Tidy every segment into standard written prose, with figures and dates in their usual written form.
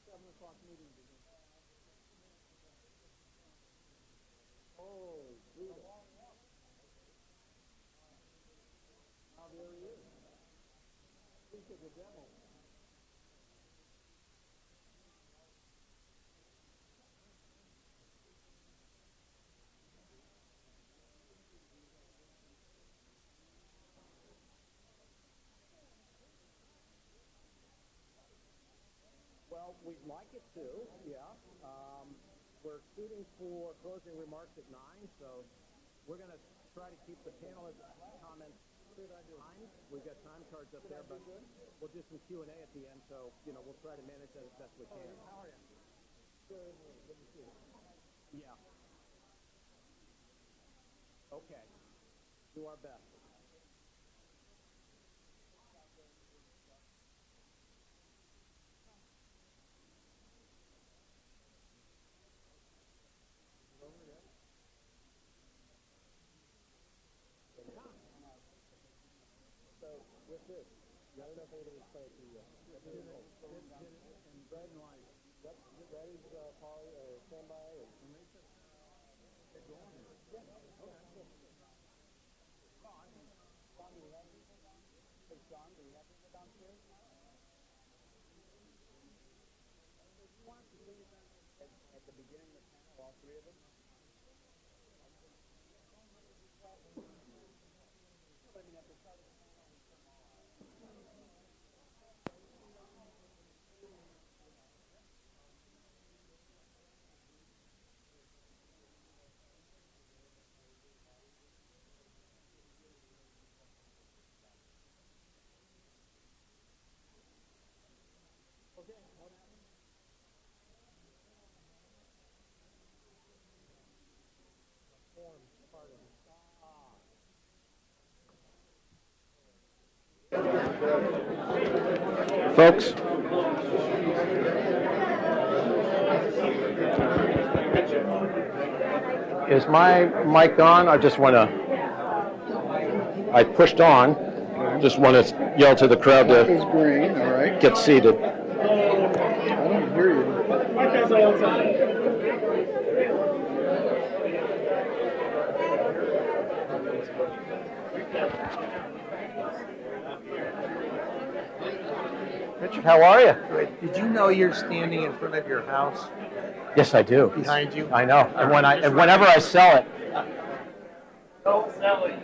7 o'clock meeting begins. Oh, brutal. Now there he is. Speak of the demo. Well, we'd like it to, yeah. We're shooting for closing remarks at 9, so we're going to try to keep the panelist comments timed. We've got time cards up there, but we'll do some Q&A at the end, so, we'll try to manage that as best we can. How are you? Good. Good to see you. Yeah. Okay. Do our best. With this, I don't know if anybody's played the and bread and wine. Yep, that is Polly or standby or Lisa. They're going here. Yeah. Okay. Cool. John, do we have anything down? Hey, John, do we have anything downstairs? Do you want to do it at the beginning of the panel, all three of them? I mean, at the start of the panel. Okay, what happened? Form part of it. Folks, is my mic on? I pushed on. Just want to yell to the crowd to It's green, all right. get seated. I don't hear you. Richard, how are you? Good. Did you know you're standing in front of your house? Yes, I do. Behind you? I know. And whenever I sell it, Don't sell it.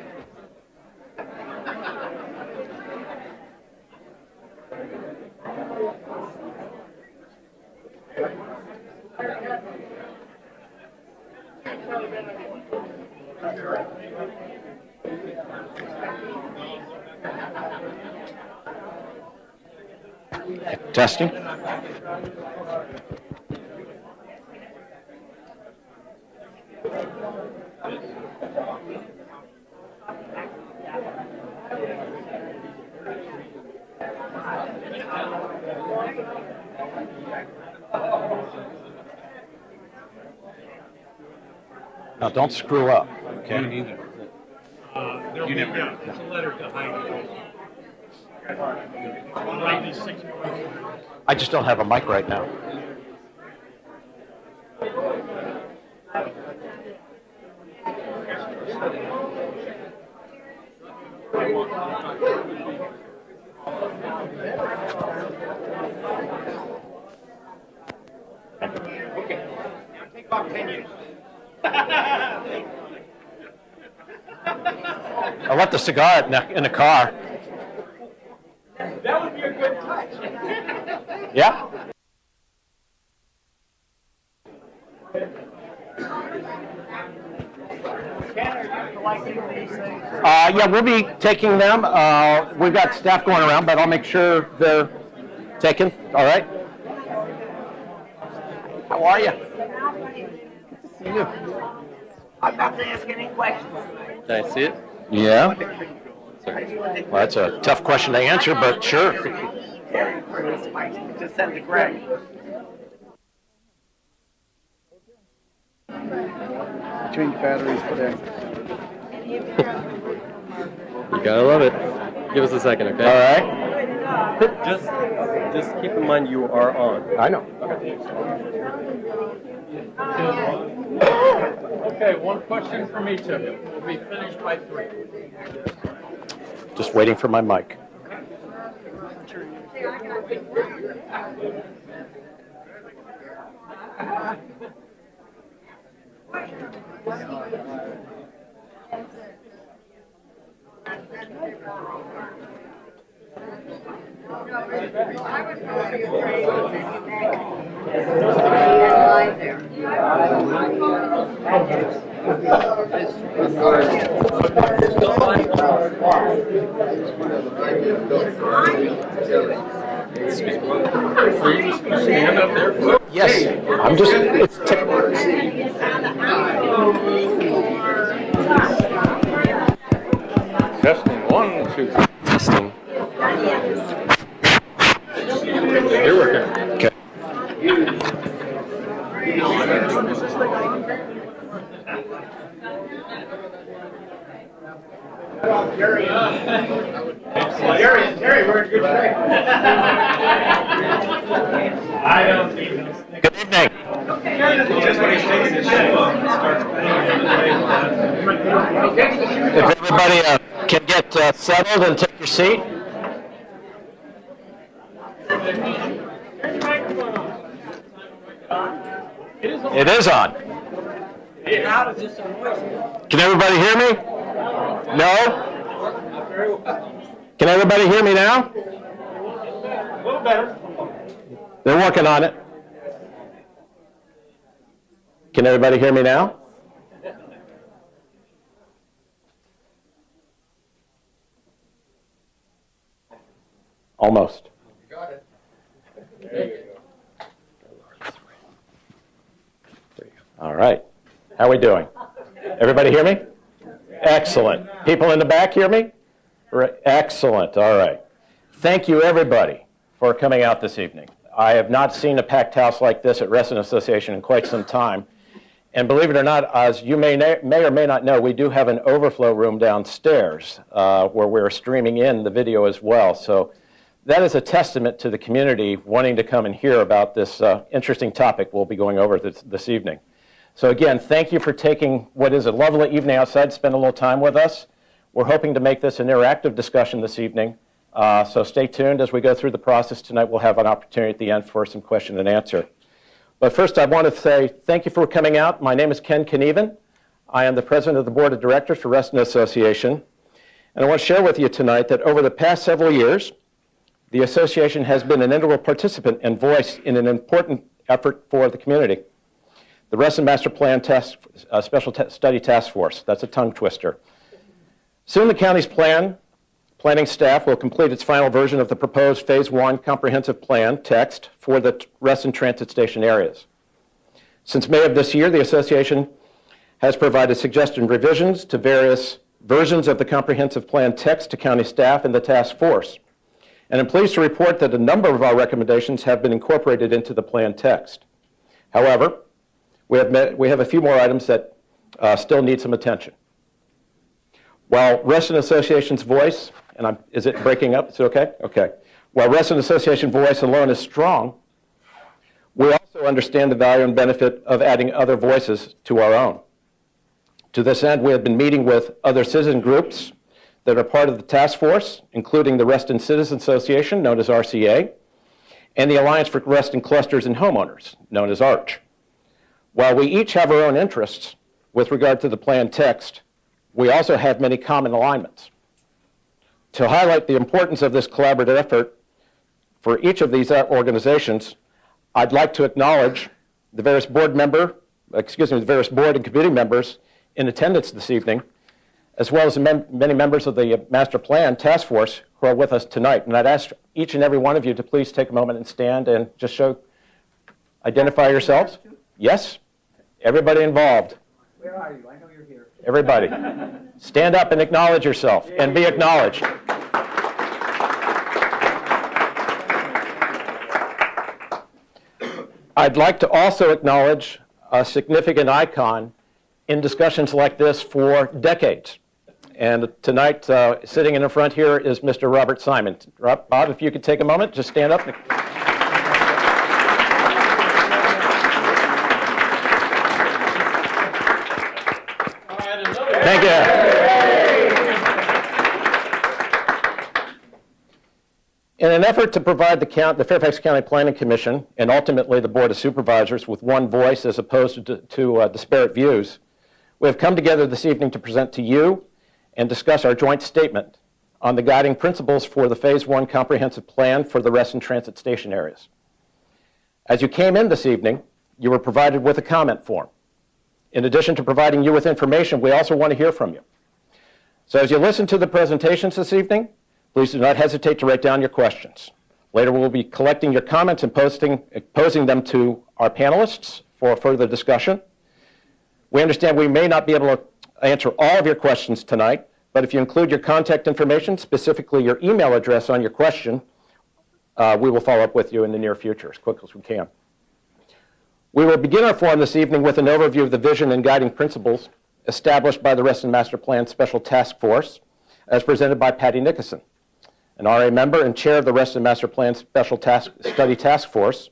testing. Now, don't screw up, okay? You neither. There'll be it's a letter to Heidi. I just don't have a mic right now. Okay. Take about 10 years. I left the cigar in the car. That would be a good touch. Yeah? Yeah, we'll be taking them. We've got staff going around, but I'll make sure they're taken. All right? How are you? Good to see you. I'm not to ask any questions. Did I see it? Yeah. Well, that's a tough question to answer, but sure. Very pretty spicy. Just send to Greg. Change batteries today. You gotta love it. Give us a second, okay? All right. Just keep in mind you are on. I know. Okay, one question from each of you. We'll be finished by 3. Just waiting for my mic. Stand up there. Yes, I'm just, it's Testing 1, 2. testing. You're working. Okay. Terry, we're in good shape. I don't even. Good evening. Just when he takes his shoes off and starts If everybody can get settled and take your seat. It is on. Can everybody hear me? No? Can everybody hear me now? A little better. They're working on it. Can everybody hear me now? Almost. Got it. All right. How are we doing? Everybody hear me? Excellent. People in the back hear me? Excellent. All right. Thank you, everybody, for coming out this evening. I have not seen a packed house like this at Reston Association in quite some time. And believe it or not, as you may or may not know, we do have an overflow room downstairs where we're streaming in the video as well. So that is a testament to the community wanting to come and hear about this interesting topic we'll be going over this evening. So again, thank you for taking what is a lovely evening outside to spend a little time with us. We're hoping to make this an interactive discussion this evening. So stay tuned as we go through the process tonight. We'll have an opportunity at the end for some question and answer. But first, I want to say thank you for coming out. My name is Ken Knieven. I am the president of the board of directors for Reston Association. And I want to share with you tonight that over the past several years, the association has been an integral participant and voice in an important effort for the community. The Reston Master Plan Special Study Task Force. That's a tongue twister. Soon the county's planning staff will complete its final version of the proposed Phase 1 comprehensive plan text for the Reston transit station areas. Since May of this year, the association has provided suggested revisions to various versions of the comprehensive plan text to county staff and the task force. And I'm pleased to report that a number of our recommendations have been incorporated into the plan text. However, we have a few more items that still need some attention. While Reston Association's voice, and is it breaking up? Is it okay? Okay. While Reston Association voice alone is strong, we also understand the value and benefit of adding other voices to our own. To this end, we have been meeting with other citizen groups that are part of the task force, including the Reston Citizen Association, known as RCA, and the Alliance for Reston Clusters and Homeowners, known as ARCH. While we each have our own interests with regard to the plan text, we also have many common alignments. To highlight the importance of this collaborative effort for each of these organizations, I'd like to acknowledge the various board and committee members in attendance this evening, as well as many members of the Master Plan Task Force who are with us tonight. And I'd ask each and every one of you to please take a moment and stand and just identify yourselves. Yes? Everybody involved. Where are you? I know you're here. Everybody. Stand up and acknowledge yourself and be acknowledged. I'd like to also acknowledge a significant icon in discussions like this for decades. And tonight, sitting in the front here is Mr. Robert Simon. Bob, if you could take a moment, just stand up. Thank you. In an effort to provide the Fairfax County Planning Commission and ultimately the Board of Supervisors with one voice as opposed to disparate views, we have come together this evening to present to you and discuss our joint statement on the guiding principles for the Phase 1 Comprehensive Plan for the Reston Transit Station areas. As you came in this evening, you were provided with a comment form. In addition to providing you with information, we also want to hear from you. So as you listen to the presentations this evening, please do not hesitate to write down your questions. Later we'll be collecting your comments and posing them to our panelists for further discussion. We understand we may not be able to answer all of your questions tonight, but if you include your contact information, specifically your email address on your question, we will follow up with you in the near future as quick as we can. We will begin our forum this evening with an overview of the vision and guiding principles established by the Reston Master Plan Special Task Force, as presented by Patty Nickerson, an RA member and chair of the Reston Master Plan Special Study Task Force.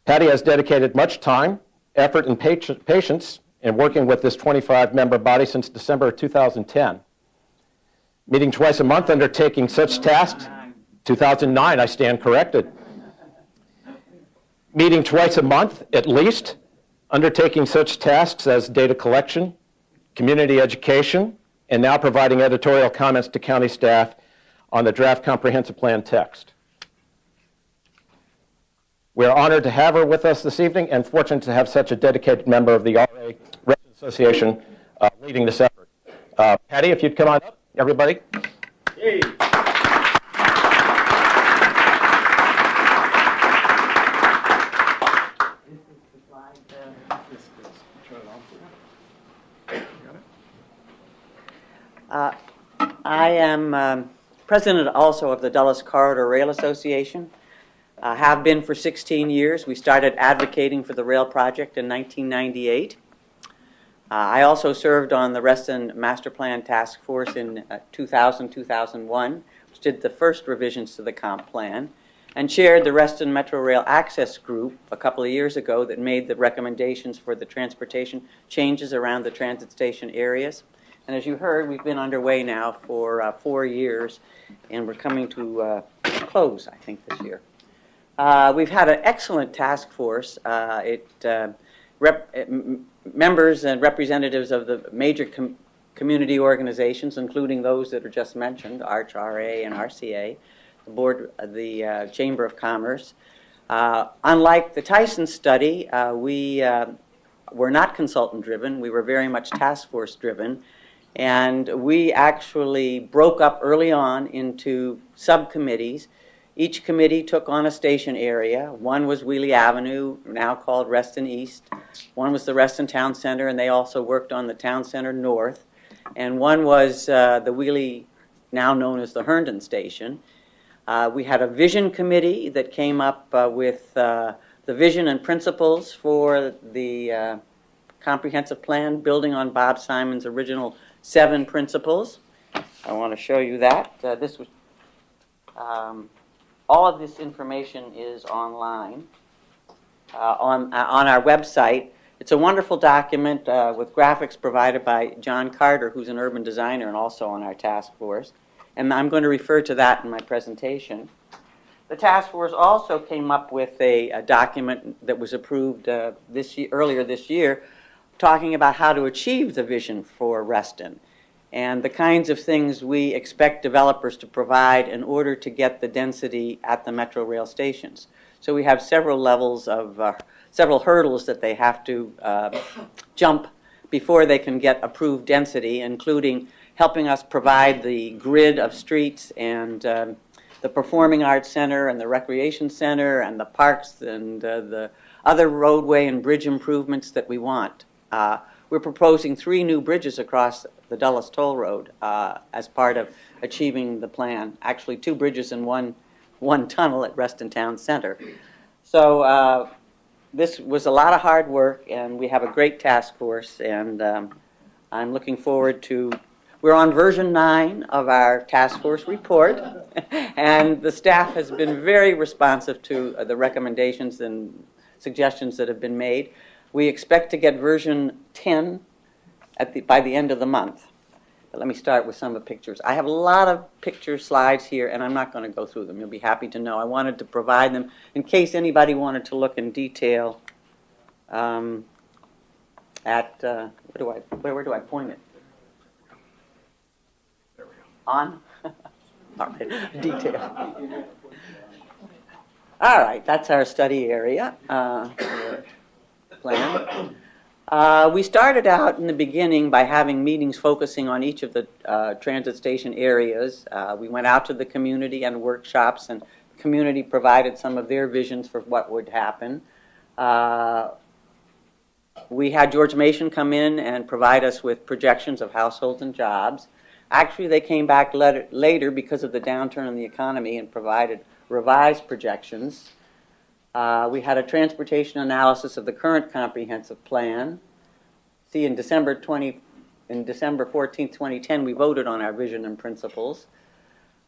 Patty has dedicated much time, effort, and patience in working with this 25-member body since December of 2010. Meeting twice a month, undertaking such tasks. 2009, I stand corrected. Meeting twice a month, at least, undertaking such tasks as data collection, community education, and now providing editorial comments to county staff on the draft comprehensive plan text. We are honored to have her with us this evening and fortunate to have such a dedicated member of the RA Reston Association leading this effort. Patty, if you'd come on up, everybody. Hey. I am president also of the Dulles Corridor Rail Association. Have been for 16 years. We started advocating for the rail project in 1998. I also served on the Reston Master Plan Task Force in 2000-2001, which did the first revisions to the comp plan, and chaired the Reston Metro Rail Access Group a couple of years ago that made the recommendations for the transportation changes around the transit station areas. And as you heard, we've been underway now for 4 years, and we're coming to close, I think, this year. We've had an excellent task force. Members and representatives of the major community organizations, including those that are just mentioned, RCA and RCA, the board, the Chamber of Commerce. Unlike the Tyson study, we were not consultant-driven. We were very much task force-driven. And we actually broke up early on into subcommittees. Each committee took on a station area. One was Wheelie Avenue, now called Reston East. One was the Reston Town Center, and they also worked on the Town Center North. And one was the Wheelie, now known as the Herndon Station. We had a vision committee that came up with the vision and principles for the comprehensive plan, building on Bob Simon's original 7 principles. I want to show you that. This was all of this information is online on our website. It's a wonderful document with graphics provided by John Carter, who's an urban designer and also on our task force. And I'm going to refer to that in my presentation. The task force also came up with a document that was approved earlier this year, talking about how to achieve the vision for Reston and the kinds of things we expect developers to provide in order to get the density at the metro rail stations. So we have several levels of, several hurdles that they have to jump before they can get approved density, including helping us provide the grid of streets and the Performing Arts Center and the Recreation Center and the parks and the other roadway and bridge improvements that we want. We're proposing 3 new bridges across the Dulles Toll Road as part of achieving the plan. Actually, 2 bridges and one tunnel at Reston Town Center. So this was a lot of hard work, and we have a great task force, and I'm looking forward to We're on version 9 of our task force report, and the staff has been very responsive to the recommendations and suggestions that have been made. We expect to get version 10 by the end of the month. But let me start with some of the pictures. I have a lot of picture slides here, and I'm not going to go through them. You'll be happy to know. I wanted to provide them in case anybody wanted to look in detail at, where do I point it? On? All right, detail. All right, that's our study area plan. We started out in the beginning by having meetings focusing on each of the transit station areas. We went out to the community and workshops, and the community provided some of their visions for what would happen. We had George Mason come in and provide us with projections of households and jobs. Actually, they came back later because of the downturn in the economy and provided revised projections. We had a transportation analysis of the current comprehensive plan. See, in December 14, 2010, we voted on our vision and principles.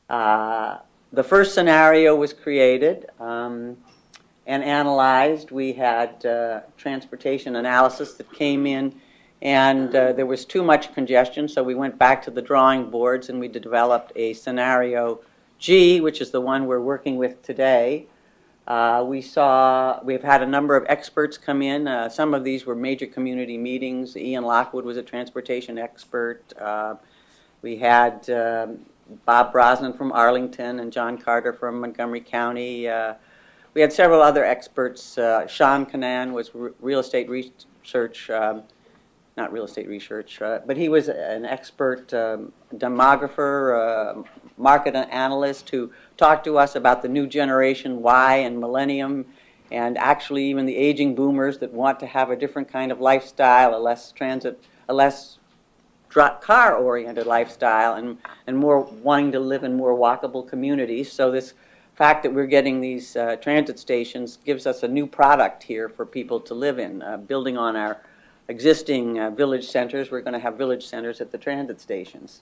The first scenario was created and analyzed. We had transportation analysis that came in, and there was too much congestion, so we went back to the drawing boards and we developed a scenario G, which is the one we're working with today. We've had a number of experts come in. Some of these were major community meetings. Ian Lockwood was a transportation expert. We had Bob Brosnan from Arlington and John Carter from Montgomery County. We had several other experts. Sean Canan was real estate research, not real estate research, but he was an expert demographer, market analyst who talked to us about the new generation Y and millennium, and actually even the aging boomers that want to have a different kind of lifestyle, a less car-oriented lifestyle, and more wanting to live in more walkable communities. So this fact that we're getting these transit stations gives us a new product here for people to live in, building on our existing village centers. We're going to have village centers at the transit stations.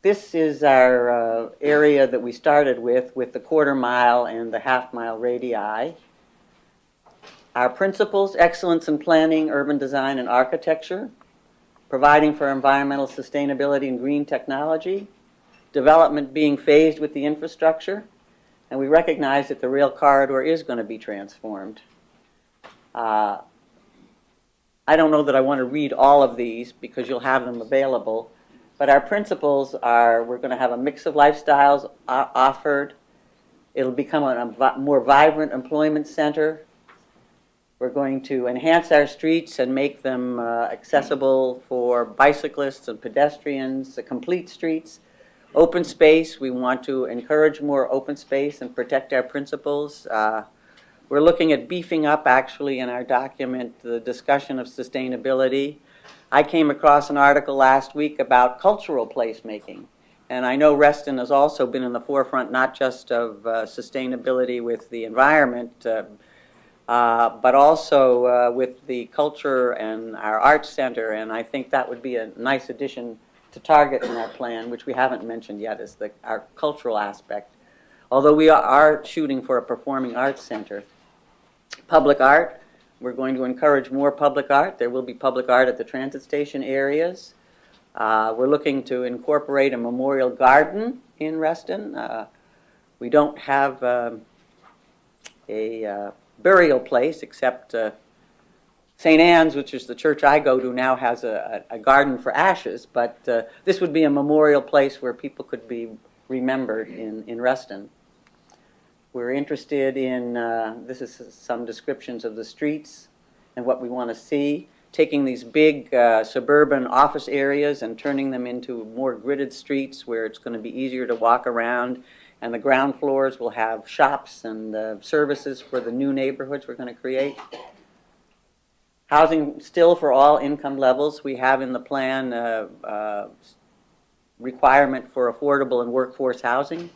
This is our area that we started with the quarter mile and the half mile radii. Our principles: excellence in planning, urban design, and architecture, providing for environmental sustainability and green technology, development being phased with the infrastructure, and we recognize that the rail corridor is going to be transformed. I don't know that I want to read all of these because you'll have them available, but our principles are: we're going to have a mix of lifestyles offered. It'll become a more vibrant employment center. We're going to enhance our streets and make them accessible for bicyclists and pedestrians, complete streets. Open space, we want to encourage more open space and protect our principles. We're looking at beefing up, actually, in our document, the discussion of sustainability. I came across an article last week about cultural placemaking, and I know Reston has also been in the forefront, not just of sustainability with the environment, but also with the culture and our arts center, and I think that would be a nice addition to target in our plan, which we haven't mentioned yet, is our cultural aspect, although we are shooting for a performing arts center. Public art, we're going to encourage more public art. There will be public art at the transit station areas. We're looking to incorporate a memorial garden in Reston. We don't have a burial place except St. Anne's, which is the church I go to now, has a garden for ashes, but this would be a memorial place where people could be remembered in Reston. We're interested in, this is some descriptions of the streets and what we want to see, taking these big suburban office areas and turning them into more gridded streets where it's going to be easier to walk around, and the ground floors will have shops and services for the new neighborhoods we're going to create. Housing still for all income levels. We have in the plan requirement for affordable and workforce housing.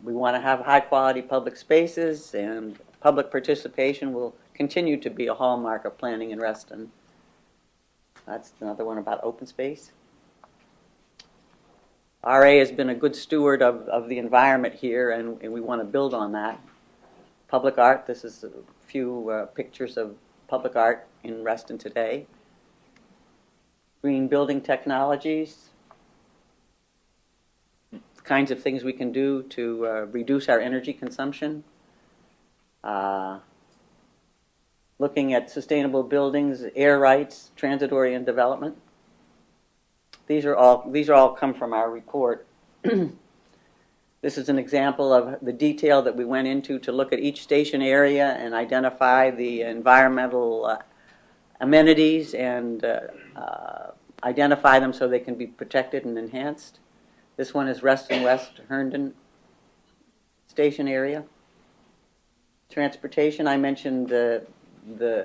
We want to have high quality public spaces, and public participation will continue to be a hallmark of planning in Reston. That's another one about open space. RA has been a good steward of the environment here, and we want to build on that. Public art, this is a few pictures of public art in Reston today. Green building technologies, the kinds of things we can do to reduce our energy consumption. Looking at sustainable buildings, air rights, transit-oriented development. These are all come from our report. This is an example of the detail that we went into to look at each station area and identify the environmental amenities and identify them so they can be protected and enhanced. This one is Reston West Herndon station area. Transportation, I mentioned the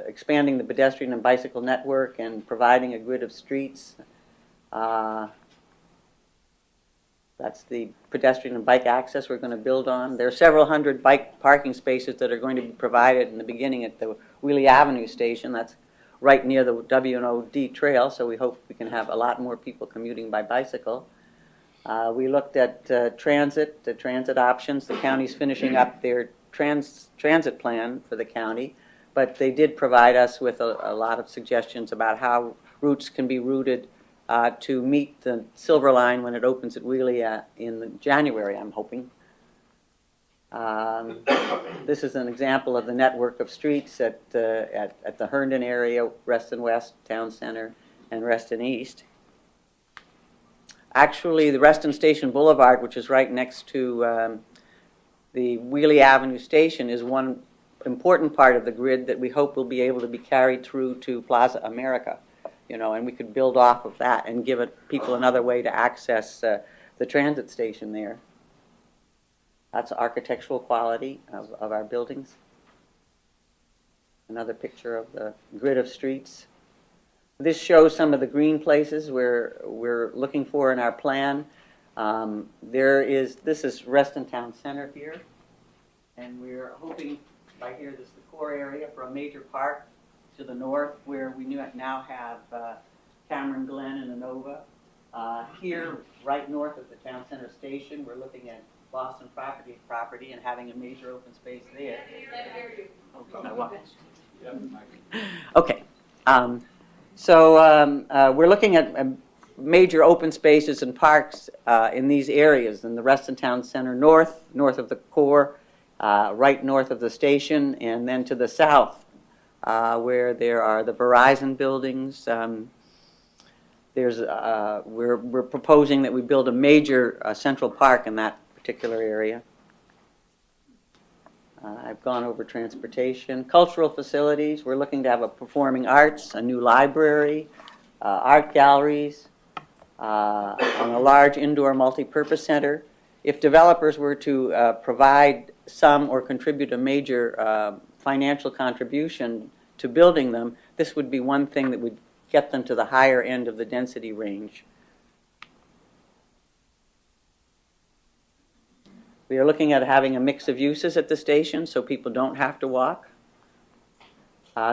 expanding the pedestrian and bicycle network and providing a grid of streets. That's the pedestrian and bike access we're going to build on. There are several hundred bike parking spaces that are going to be provided in the beginning at the Wheelie Avenue station. That's right near the W&OD trail, so we hope we can have a lot more people commuting by bicycle. We looked at the transit options. The county's finishing up their transit plan for the county, but they did provide us with a lot of suggestions about how routes can be routed to meet the Silver Line when it opens at Wheelie in January, I'm hoping. This is an example of the network of streets at the Herndon area, Reston West, Town Center, and Reston East. Actually, the Reston Station Boulevard, which is right next to the Wheelie Avenue station, is one important part of the grid that we hope will be able to be carried through to Plaza America. And we could build off of that and give people another way to access the transit station there. That's architectural quality of our buildings. Another picture of the grid of streets. This shows some of the green places we're looking for in our plan. This is Reston Town Center here, and we're hoping right here, this is the core area for a major park to the north, where we now have Cameron Glen and Inova. Here, right north of the Town Center station, we're looking at Boston property and having a major open space there. Okay. We're looking at major open spaces and parks in these areas, in the Reston Town Center north of the core, right north of the station, and then to the south, where there are the Verizon buildings. We're proposing that we build a major central park in that particular area. I've gone over transportation. Cultural facilities, we're looking to have a performing arts, a new library, art galleries, on a large indoor multi-purpose center. If developers were to provide some or contribute a major financial contribution to building them, this would be one thing that would get them to the higher end of the density range. We are looking at having a mix of uses at the station so people don't have to walk.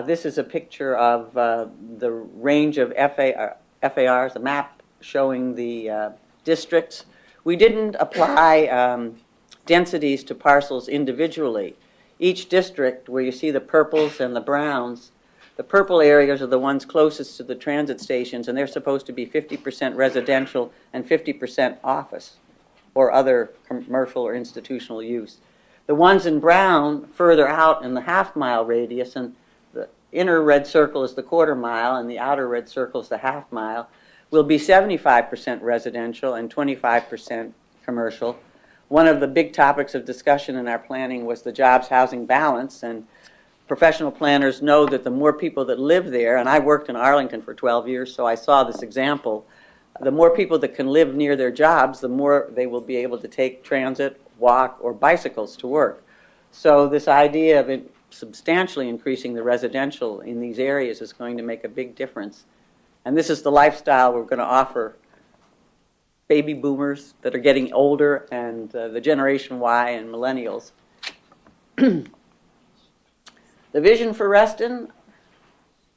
This is a picture of the range of FARs, a map showing the districts. We didn't apply densities to parcels individually. Each district, where you see the purples and the browns, the purple areas are the ones closest to the transit stations, and they're supposed to be 50% residential and 50% office or other commercial or institutional use. The ones in brown further out in the half-mile radius, and the inner red circle is the quarter mile and the outer red circle is the half mile, will be 75% residential and 25% commercial. One of the big topics of discussion in our planning was the jobs housing balance, and professional planners know that the more people that live there, and I worked in Arlington for 12 years, so I saw this example, the more people that can live near their jobs, the more they will be able to take transit, walk, or bicycles to work. So this idea of it substantially increasing the residential in these areas is going to make a big difference. And this is the lifestyle we're going to offer baby boomers that are getting older and the Generation Y and millennials. The vision for Reston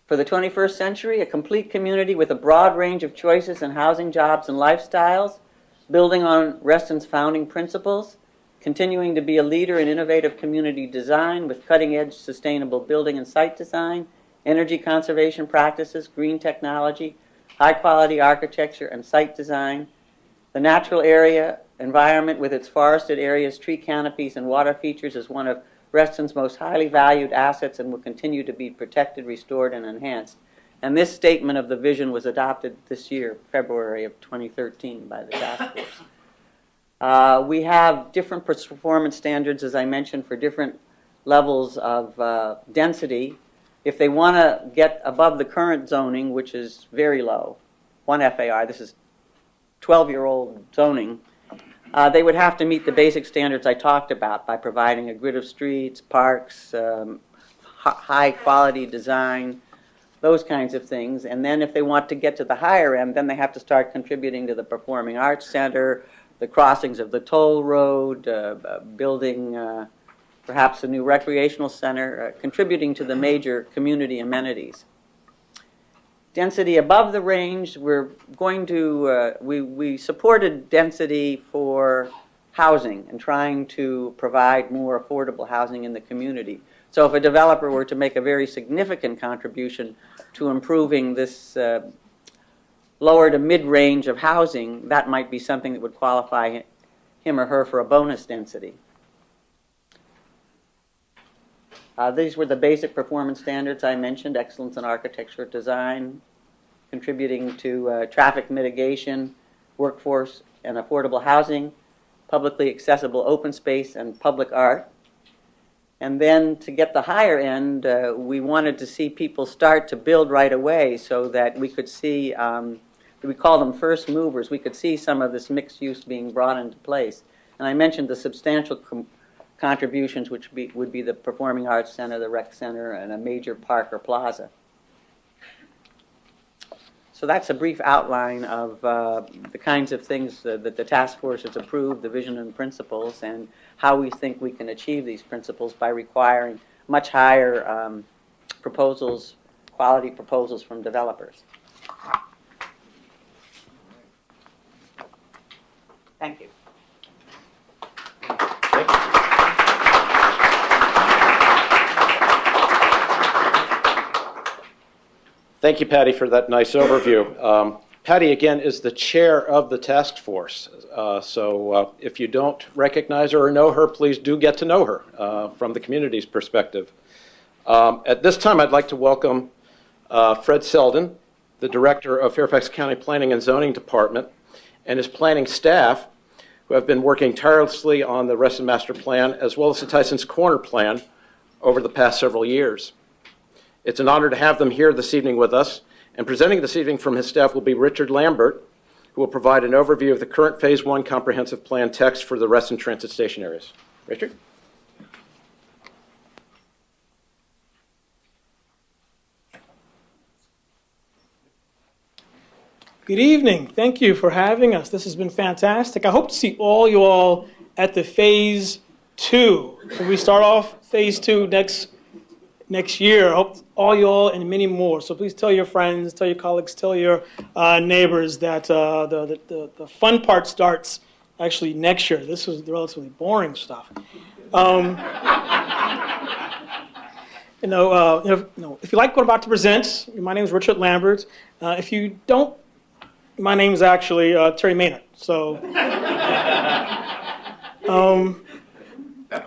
for the 21st century, a complete community with a broad range of choices in housing, jobs, and lifestyles, building on Reston's founding principles, continuing to be a leader in innovative community design with cutting-edge sustainable building and site design, energy conservation practices, green technology, high-quality architecture and site design. The natural area environment with its forested areas, tree canopies, and water features is one of Reston's most highly valued assets and will continue to be protected, restored, and enhanced. And this statement of the vision was adopted this year, February of 2013, by the task force. We have different performance standards, as I mentioned, for different levels of density. If they want to get above the current zoning, which is very low, 1 FAR, this is 12-year-old zoning, they would have to meet the basic standards I talked about by providing a grid of streets, parks, high-quality design, those kinds of things. And then if they want to get to the higher end, then they have to start contributing to the Performing Arts Center, the crossings of the toll road, building perhaps a new recreational center, contributing to the major community amenities. Density above the range, we're going to, we supported density for housing and trying to provide more affordable housing in the community. So if a developer were to make a very significant contribution to improving this lower to mid-range of housing, that might be something that would qualify him or her for a bonus density. These were the basic performance standards I mentioned: excellence in architecture design, contributing to traffic mitigation, workforce and affordable housing, publicly accessible open space, and public art. And then to get the higher end, we wanted to see people start to build right away so that we could see, we call them first movers, we could see some of this mixed use being brought into place. And I mentioned the substantial contributions, which would be the Performing Arts Center, the Rec Center, and a major park or plaza. So that's a brief outline of the kinds of things that the task force has approved, the vision and principles, and how we think we can achieve these principles by requiring much higher proposals, quality proposals from developers. Thank you. Thank you, Patty, for that nice overview. Patty, again, is the chair of the task force. So if you don't recognize her or know her, please do get to know her from the community's perspective. At this time, I'd like to welcome Fred Selden, the director of Fairfax County Planning and Zoning Department, and his planning staff, who have been working tirelessly on the Reston Master Plan, as well as the Tyson's Corner Plan over the past several years. It's an honor to have them here this evening with us, and presenting this evening from his staff will be Richard Lambert, who will provide an overview of the current Phase 1 comprehensive plan text for the Reston transit station areas. Richard? Good evening. Thank you for having us. This has been fantastic. I hope to see you all at the Phase 2. So we start off Phase 2 next year. I hope all you all and many more. So please tell your friends, tell your colleagues, tell your neighbors that the fun part starts actually next year. This was the relatively boring stuff. If you like what I'm about to present, my name is Richard Lambert. If you don't, my name is actually Terry Maynard. So,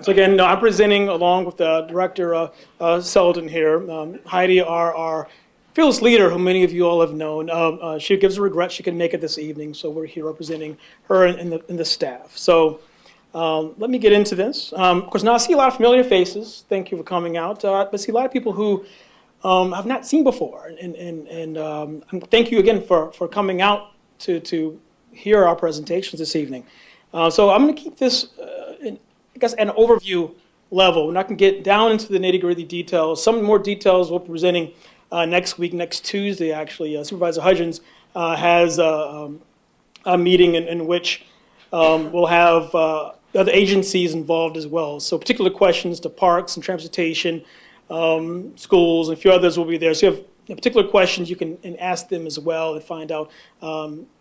so again, no, I'm presenting along with Director Selden here. Heidi, our fearless leader, who many of you all have known. She gives a regret she couldn't make it this evening, so we're here representing her and the staff. So let me get into this. Of course, now I see a lot of familiar faces. Thank you for coming out. But I see a lot of people who I've not seen before. And thank you again for coming out to hear our presentations this evening. So I'm going to keep this I guess, an overview level. We're not going to get down into the nitty-gritty details. Some more details we'll be presenting next week, next Tuesday, actually. Supervisor Hudgens has a meeting in which we'll have other agencies involved as well. So particular questions to parks and transportation, schools, and a few others will be there. So if you have particular questions, you can ask them as well and find out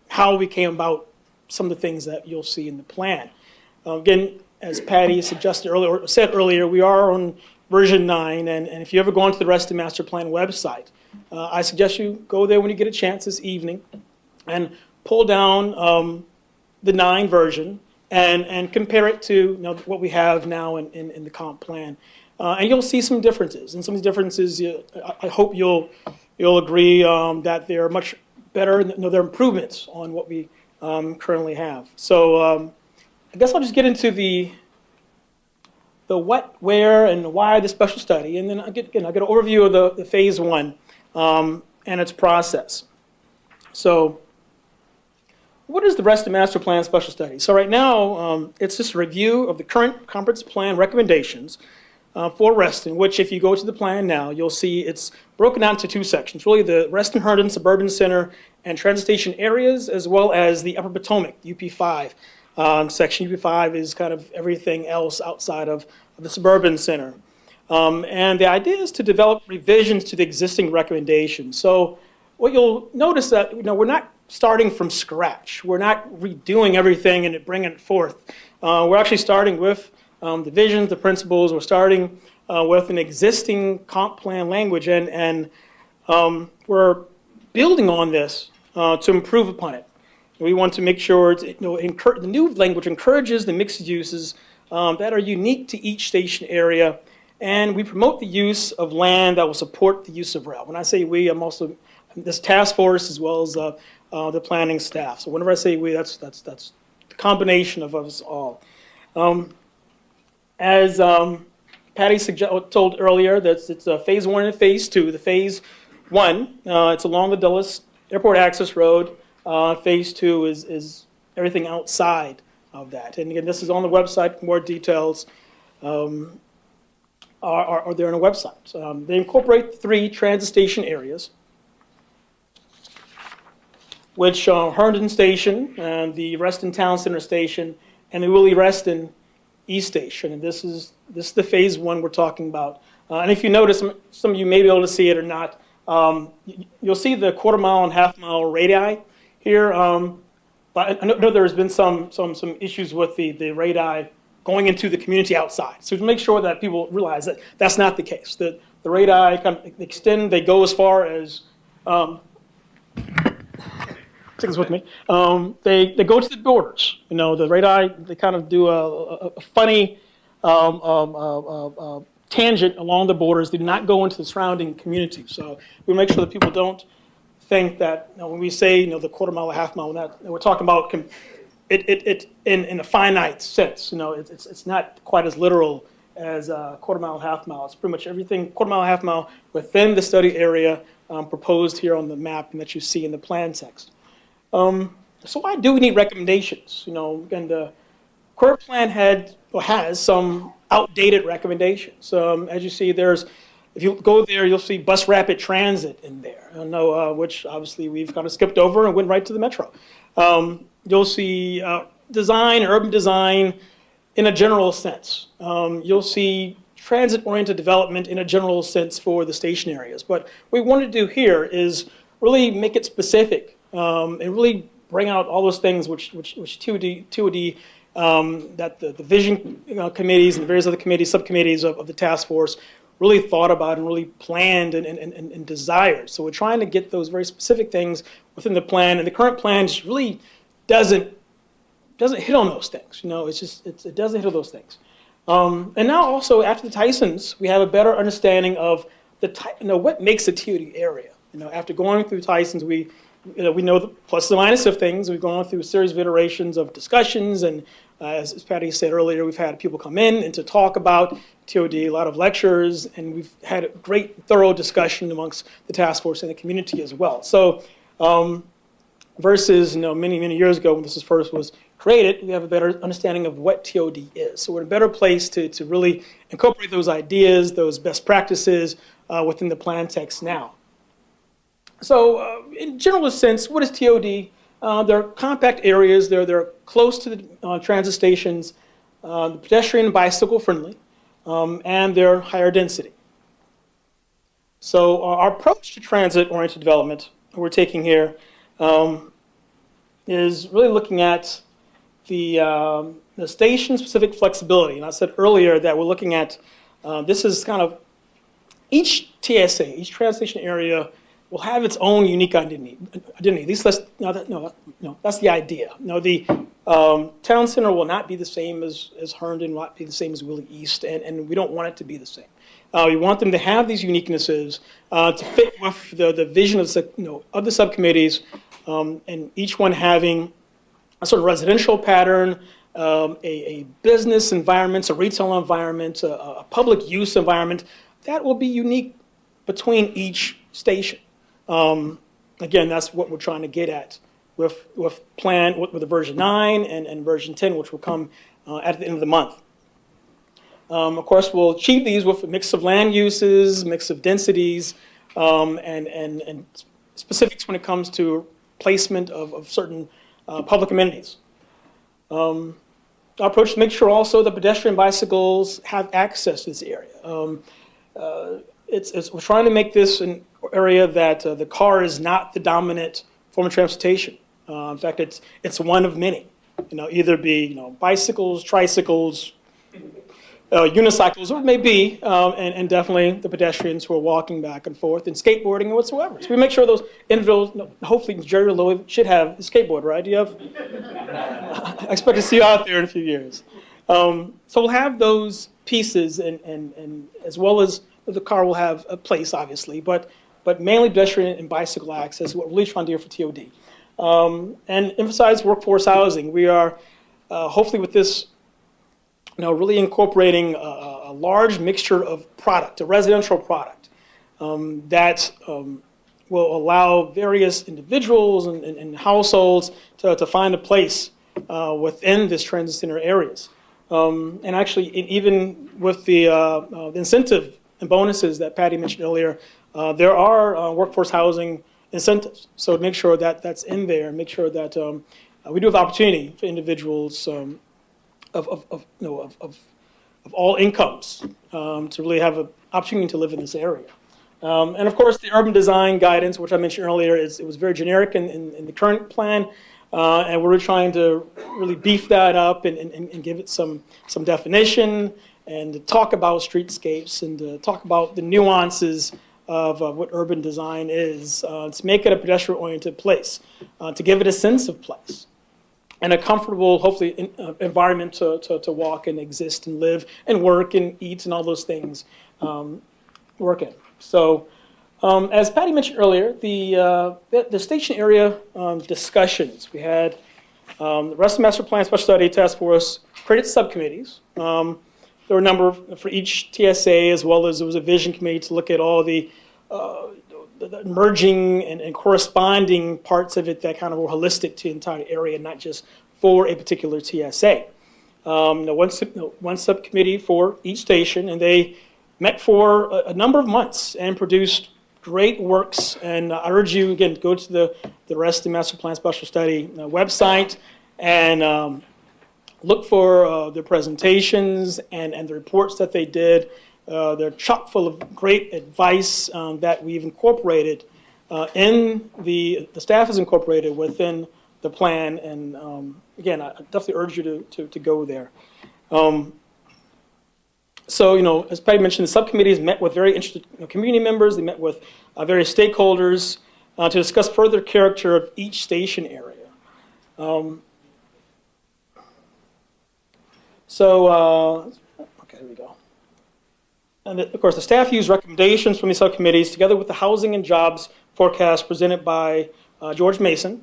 how we came about some of the things that you'll see in the plan. Again, as Patty suggested earlier, or said earlier, we are on version 9, and if you ever go onto the Reston Master Plan website, I suggest you go there when you get a chance this evening and pull down the 9 version and compare it to what we have now in the comp plan. And you'll see some differences. And some of the differences, I hope you'll agree that they're much better, they're improvements on what we currently have. So I guess I'll just get into the what, where, and why the special study, and then I'll get an overview of the phase 1 and its process. So what is the Reston Master Plan Special Study? So right now, it's just a review of the current comprehensive plan recommendations for Reston, which if you go to the plan now, you'll see it's broken out into 2 sections, really the Reston-Herndon Suburban Center and Transit Station areas, as well as the Upper Potomac, UP5 section. UP5 is kind of everything else outside of the Suburban Center. And the idea is to develop revisions to the existing recommendations. So what you'll notice that we're not starting from scratch. We're not redoing everything and bringing it forth. We're actually starting with the visions, the principles. We're starting with an existing comp plan language, and we're building on this to improve upon it. We want to make sure the new language encourages the mixed uses that are unique to each station area, and we promote the use of land that will support the use of rail. When I say we, I'm also this task force as well as the planning staff. So whenever I say we, that's the combination of us all. As Patty told earlier, it's phase 1 and phase 2. The phase 1, it's along the Dulles Airport Access Road. Phase 2 is everything outside of that. And again, this is on the website. More details are there on the website. They incorporate 3 transit station areas, which are Herndon Station, and the Reston Town Center Station, and the Willie Reston East Station. And this is the phase 1 we're talking about. And if you notice, some of you may be able to see it or not, you'll see the quarter-mile and half-mile radii here. But I know there's been some issues with the radii going into the community outside. So to make sure that people realize that that's not the case. The radii kind of extend, they go as far as take this with me. They go to the borders. The radii, they kind of do a funny tangent along the borders. They do not go into the surrounding community. So we make sure that people don't think that when we say the quarter mile or half mile, we're talking about it in a finite sense. It's not quite as literal as quarter mile, half mile. It's pretty much everything quarter mile, half mile within the study area proposed here on the map and that you see in the plan text. So why do we need recommendations? And the current plan has some outdated recommendations. As you see, if you go there, you'll see bus rapid transit in there, which obviously we've kind of skipped over and went right to the metro. You'll see urban design in a general sense. You'll see transit-oriented development in a general sense for the station areas. But what we want to do here is really make it specific and really bring out all those things which TOD that the vision committees and the various other committees, subcommittees of the task force really thought about and really planned and desired. So we're trying to get those very specific things within the plan, and the current plan just really doesn't hit on those things. It doesn't hit on those things. And now also after the Tysons, we have a better understanding of what makes a TOD area. After going through Tysons, we know the pluses and minuses of things. We've gone through a series of iterations of discussions, and as Patty said earlier, we've had people come in and to talk about TOD, a lot of lectures, and we've had a great, thorough discussion amongst the task force and the community as well. So versus many years ago when this first was created, we have a better understanding of what TOD is. So we're in a better place to really incorporate those ideas, those best practices within the plan text now. So in general sense, what is TOD? They're compact areas. They're close to the transit stations, the pedestrian and bicycle friendly, and they're higher density. So our approach to transit-oriented development we're taking here is really looking at the station-specific flexibility. And I said earlier that we're looking at, this is kind of, each TSA, each transit station area will have its own unique identity. At least that's the idea. No, the town center will not be the same as Herndon, will not be the same as Willie East, and we don't want it to be the same. We want them to have these uniquenesses to fit with the vision of the subcommittees, and each one having a sort of residential pattern, a business environment, a retail environment, a public use environment that will be unique between each station. Again, that's what we're trying to get at with the version 9 and version 10, which will come at the end of the month. Of course, we'll achieve these with a mix of land uses, mix of densities, and specifics when it comes to placement of certain public amenities. Our approach to make sure also that pedestrian bicycles have access to this area. We're trying to make this an area that the car is not the dominant form of transportation. In fact, it's one of many. Either be bicycles, tricycles, unicycles, or it may be, and definitely the pedestrians who are walking back and forth, and skateboarding and whatsoever. So we make sure those individuals, hopefully Jerry Lloyd should have a skateboard, right? Do you have? I expect to see you out there in a few years. So we'll have those pieces, and as well as the car will have a place, obviously, but mainly pedestrian and bicycle access is what we're really trying to do for TOD. And emphasize workforce housing. We are, hopefully with this, really incorporating a large mixture of product, a residential product, that will allow various individuals and households to find a place within this transit center areas. And actually, even with the incentive and bonuses that Patty mentioned earlier, there are workforce housing incentives. So make sure that that's in there, make sure that we do have opportunity for individuals of all incomes to really have an opportunity to live in this area. And of course, the urban design guidance, which I mentioned earlier, it was very generic in the current plan, and we're trying to really beef that up and give it some definition, and to talk about streetscapes, and to talk about the nuances of what urban design is, to make it a pedestrian-oriented place, to give it a sense of place, and a comfortable, hopefully, environment to walk and exist and live and work and eat and all those things work in. So, as Patty mentioned earlier, the station area discussions, we had the Reston Master Plan Special Study Task Force created subcommittees. There were a number for each TSA, as well as there was a vision committee to look at all the merging and corresponding parts of it that kind of were holistic to the entire area, not just for a particular TSA. One subcommittee for each station, and they met for a number of months and produced great works. And I urge you, again, to go to the Reston Master Plan Special Study website and look for their presentations and the reports that they did. They're chock full of great advice that we've incorporated in the staff has incorporated within the plan. And again, I definitely urge you to go there. So, as Patty mentioned, the subcommittees met with very interested community members. They met with various stakeholders to discuss further character of each station area. Okay, here we go. And of course, the staff used recommendations from these subcommittees together with the housing and jobs forecast presented by George Mason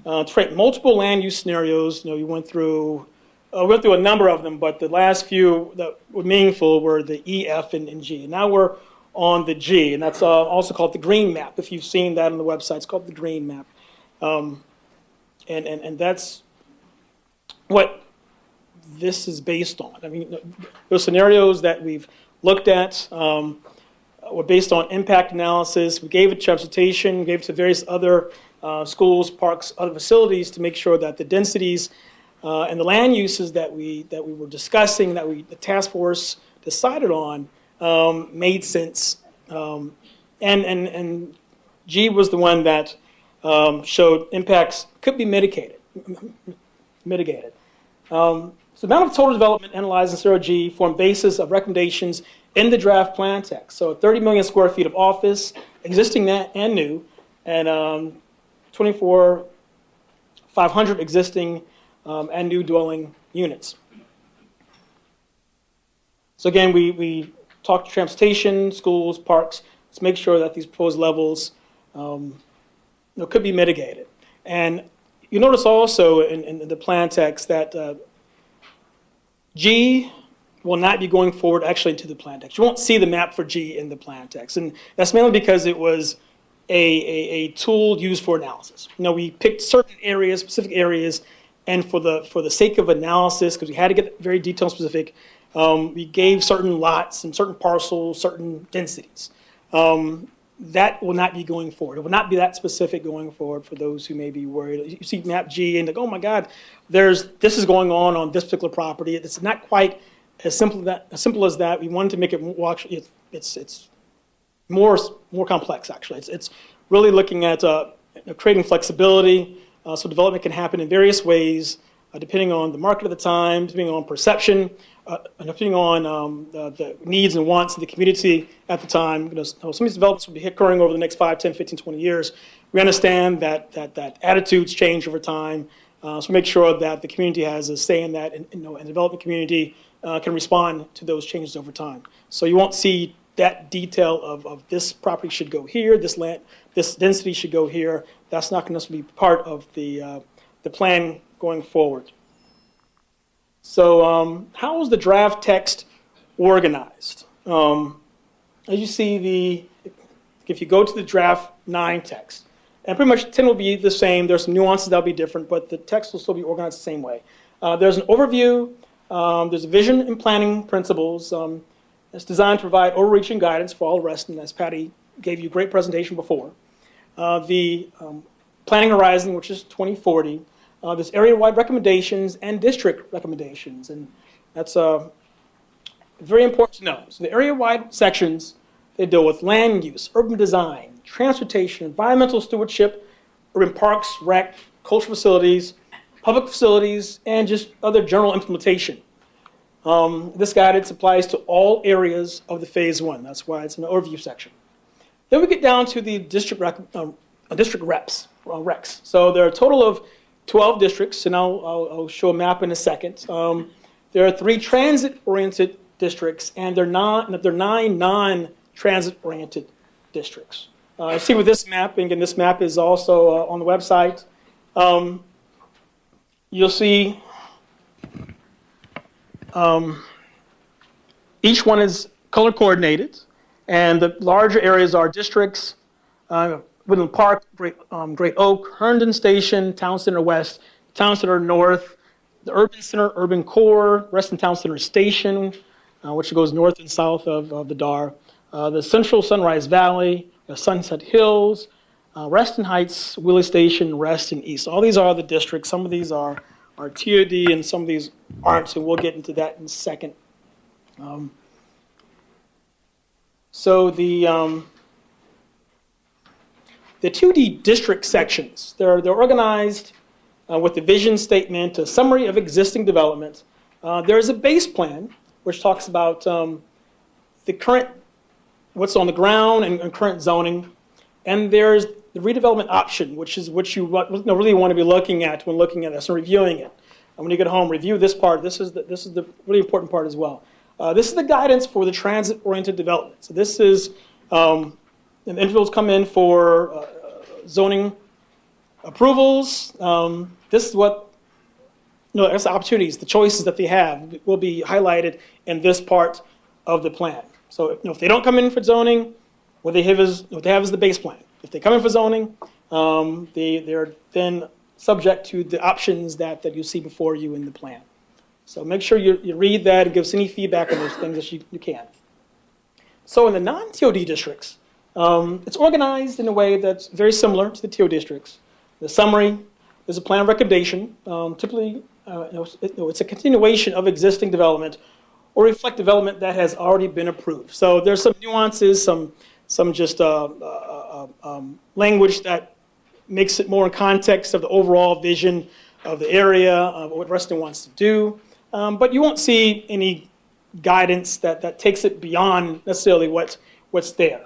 to create multiple land use scenarios. We went through a number of them, but the last few that were meaningful were the E, F, and G. And now we're on the G, and that's also called the green map. If you've seen that on the website, it's called the green map. And that's what this is based on. I mean, those scenarios that we've looked at were based on impact analysis. We gave it to transportation, we gave it to various other schools, parks, other facilities to make sure that the densities and the land uses that we were discussing, that the task force decided on, made sense, and And G was the one that showed impacts could be mitigated. So the amount of total development analyzed in scenario G formed basis of recommendations in the draft plan text. So 30 million square feet of office, existing and new, and 24,500 existing and new dwelling units. So again, we talked to transportation, schools, parks. Let's make sure that these proposed levels could be mitigated. And you notice also in the plan text that G will not be going forward actually into the plan text. You won't see the map for G in the plan text. And that's mainly because it was a tool used for analysis. We picked certain areas, specific areas, and for the sake of analysis, because we had to get very detailed specific, we gave certain lots and certain parcels, certain densities. That will not be going forward. It will not be that specific going forward for those who may be worried. You see map G and like, oh my God, this is going on this particular property. It's not quite as simple as that. We wanted to make it more, actually, it's more complex actually. It's really looking at creating flexibility so development can happen in various ways depending on the market at the time, depending on perception, and depending on the needs and wants of the community at the time. Some of these developments will be occurring over the next 5, 10, 15, 20 years. We understand that attitudes change over time, so make sure that the community has a say in that, and the development community can respond to those changes over time. So you won't see that detail of this property should go here, this density should go here. That's not going to be part of the plan going forward. So how is the draft text organized? As you see, if you go to the draft 9 text, and pretty much 10 will be the same. There's some nuances that will be different, but the text will still be organized the same way. There's an overview. There's a vision and planning principles. It's designed to provide overreaching guidance for all Reston, as Patty gave you a great presentation before. The planning horizon, which is 2040. There's area-wide recommendations and district recommendations, and that's very important to know. So the area-wide sections, they deal with land use, urban design, transportation, environmental stewardship, urban parks, rec, cultural facilities, public facilities, and just other general implementation. This guidance applies to all areas of the Phase 1. That's why it's an overview section. Then we get down to the district recs. So there are a total of 12 districts, and I'll show a map in a second. There are 3 transit-oriented districts, and there are 9 non-transit-oriented districts. See with this map, and again, this map is also on the website. You'll see each one is color coordinated, and the larger areas are districts. Woodland Park, Great Oak, Herndon Station, Town Center West, Town Center North, the Urban Center, Urban Core, Reston Town Center Station, which goes north and south of the DAR, the Central Sunrise Valley, the Sunset Hills, Reston Heights, Willie Station, Reston East. All these are the districts. Some of these are TOD and some of these aren't, so we'll get into that in a second. So the 2D district sections, they're organized with the vision statement, a summary of existing development. There's a base plan, which talks about the current, what's on the ground and current zoning. And there's the redevelopment option, which is what you really want to be looking at when looking at this and reviewing it. And when you get home, review this part. This is the really important part as well. This is the guidance for the transit-oriented development. So this is, and individuals come in for zoning approvals. This is what, that's the opportunities, the choices that they have will be highlighted in this part of the plan. So if they don't come in for zoning, what they have is the base plan. If they come in for zoning, they're then subject to the options that you see before you in the plan. So make sure you read that and give us any feedback on those things that you can. So in the non-TOD districts, it's organized in a way that's very similar to the TOD districts. The summary is a plan of recommendation. Typically, it's a continuation of existing development or reflect development that has already been approved. So there's some nuances, some some just language that makes it more in context of the overall vision of the area, of what Reston wants to do. But you won't see any guidance that takes it beyond necessarily what's there.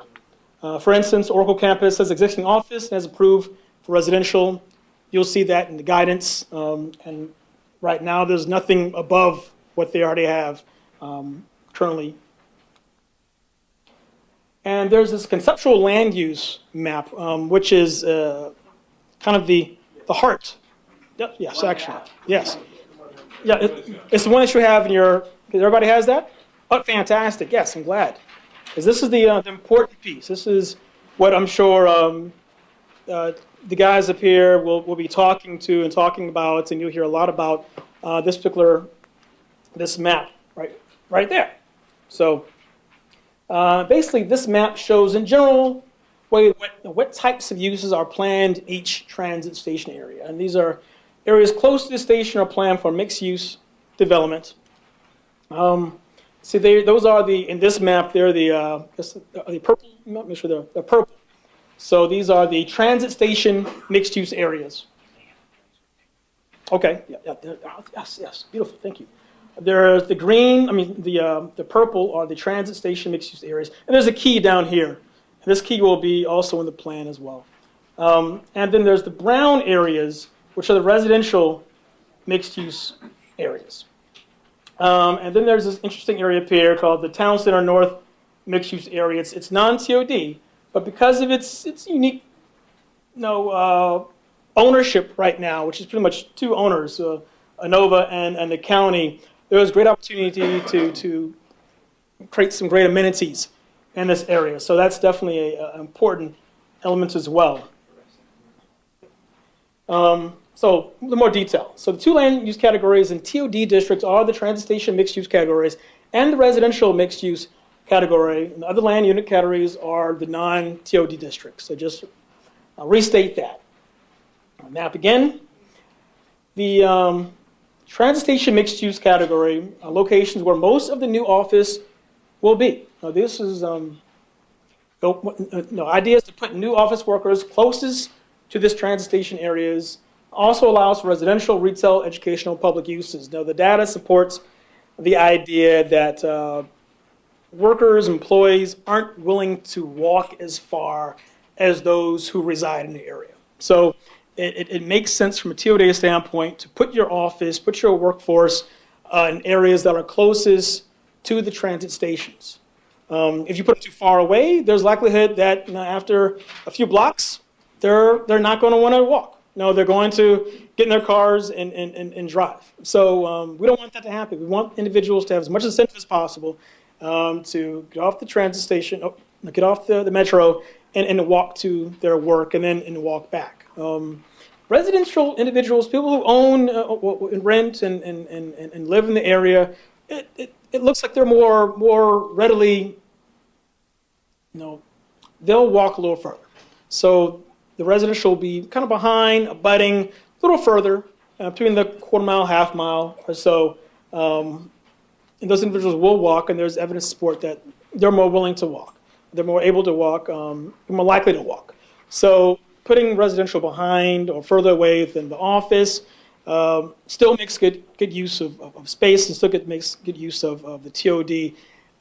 For instance, Oracle Campus has existing office and has approved for residential. You'll see that in the guidance. And right now, there's nothing above what they already have currently. And there's this conceptual land use map, which is kind of the heart. Yes, actually. Yes. Yeah, it's the one that you have in your, everybody has that? Oh, fantastic. Yes, I'm glad. Because this is the important piece. This is what I'm sure the guys up here will be talking about, and you'll hear a lot about this map right there. So basically, this map shows in general what types of uses are planned in each transit station area. And these are areas close to the station are planned for mixed-use development. See, those are in this map, they're the purple, make sure they're purple. So these are the transit station mixed-use areas. Okay, yes, beautiful, thank you. There's the green, the purple are the transit station mixed-use areas. And there's a key down here. And this key will be also in the plan as well. And then there's the brown areas, which are the residential mixed-use areas. And then there's this interesting area up here called the Town Center North mixed-use area. It's non-TOD, but because of its unique ownership right now, which is pretty much two owners, ANOVA and the county, there was great opportunity to create some great amenities in this area. So that's definitely an important element as well. So a little more detail. So the two land use categories in TOD districts are the transit station mixed use categories and the residential mixed use category. And the other land unit categories are the non-TOD districts. So just restate that. Map again. The transit station mixed use category are locations where most of the new office will be. Now this is idea is to put new office workers closest to this transit station areas. Also allows for residential, retail, educational, public uses. Now the data supports the idea that workers, employees aren't willing to walk as far as those who reside in the area. So it makes sense from a TOD standpoint to put your office, put your workforce in areas that are closest to the transit stations. If you put it too far away, there's likelihood that after a few blocks, they're not going to want to walk. No, they're going to get in their cars and drive. So we don't want that to happen. We want individuals to have as much incentive as possible to get off the transit station, get off the metro, and walk to their work and then walk back. Residential individuals, people who own and rent and live in the area, it looks like they're more readily, they'll walk a little further. So the residential will be kind of behind, abutting, a little further, between the quarter mile, half mile or so. And those individuals will walk, and there's evidence to support that they're more willing to walk. They're more able to walk, more likely to walk. So putting residential behind or further away than the office still makes good use of space and still makes good use of the TOD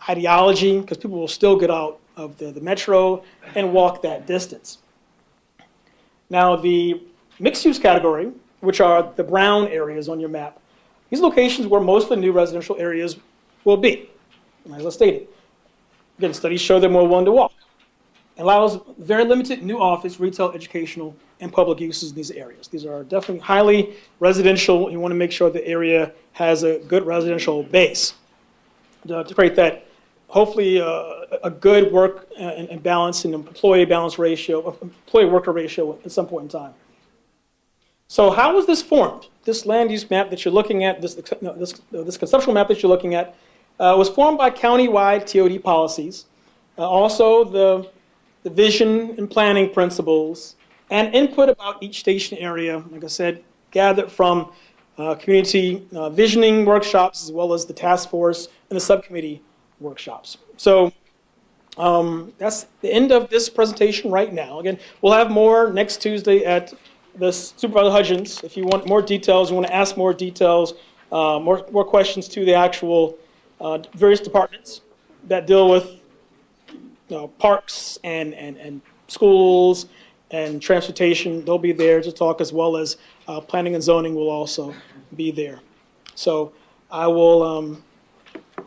ideology, because people will still get out of the metro and walk that distance. Now, the mixed-use category, which are the brown areas on your map, these locations where most of the new residential areas will be, as I stated. Again, studies show they're more willing to walk. It allows very limited new office, retail, educational, and public uses in these areas. These are definitely highly residential. You want to make sure the area has a good residential base to create that, hopefully, a good work and balance and employee-worker ratio at some point in time. So how was this formed? This land use map that you're looking at, this conceptual map that you're looking at, was formed by county-wide TOD policies. Also, the vision and planning principles and input about each station area, like I said, gathered from community visioning workshops as well as the task force and the subcommittee workshops. So That's the end of this presentation right now. Again, we'll have more next Tuesday at the Supervisor Hudgens. If you want more details, you want to ask more details, more questions to the actual various departments that deal with parks and schools and transportation, they'll be there to talk, as well as planning and zoning will also be there. So I will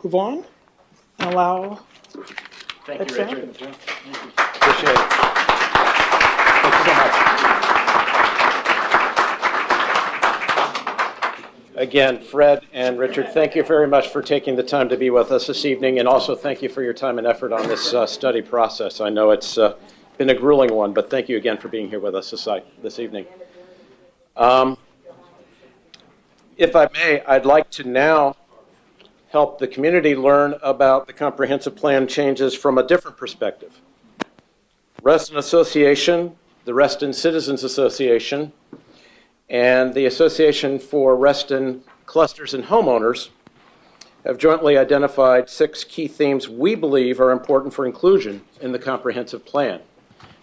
move on and allow. Thank you, Excellent. Richard. Appreciate it. Thank you so much. Again, Fred and Richard, thank you very much for taking the time to be with us this evening, and also thank you for your time and effort on this study process. I know it's been a grueling one, but thank you again for being here with us this evening. If I may, I'd like to now help the community learn about the comprehensive plan changes from a different perspective. Reston Association, the Reston Citizens Association, and the Association for Reston Clusters and Homeowners have jointly identified 6 key themes we believe are important for inclusion in the comprehensive plan.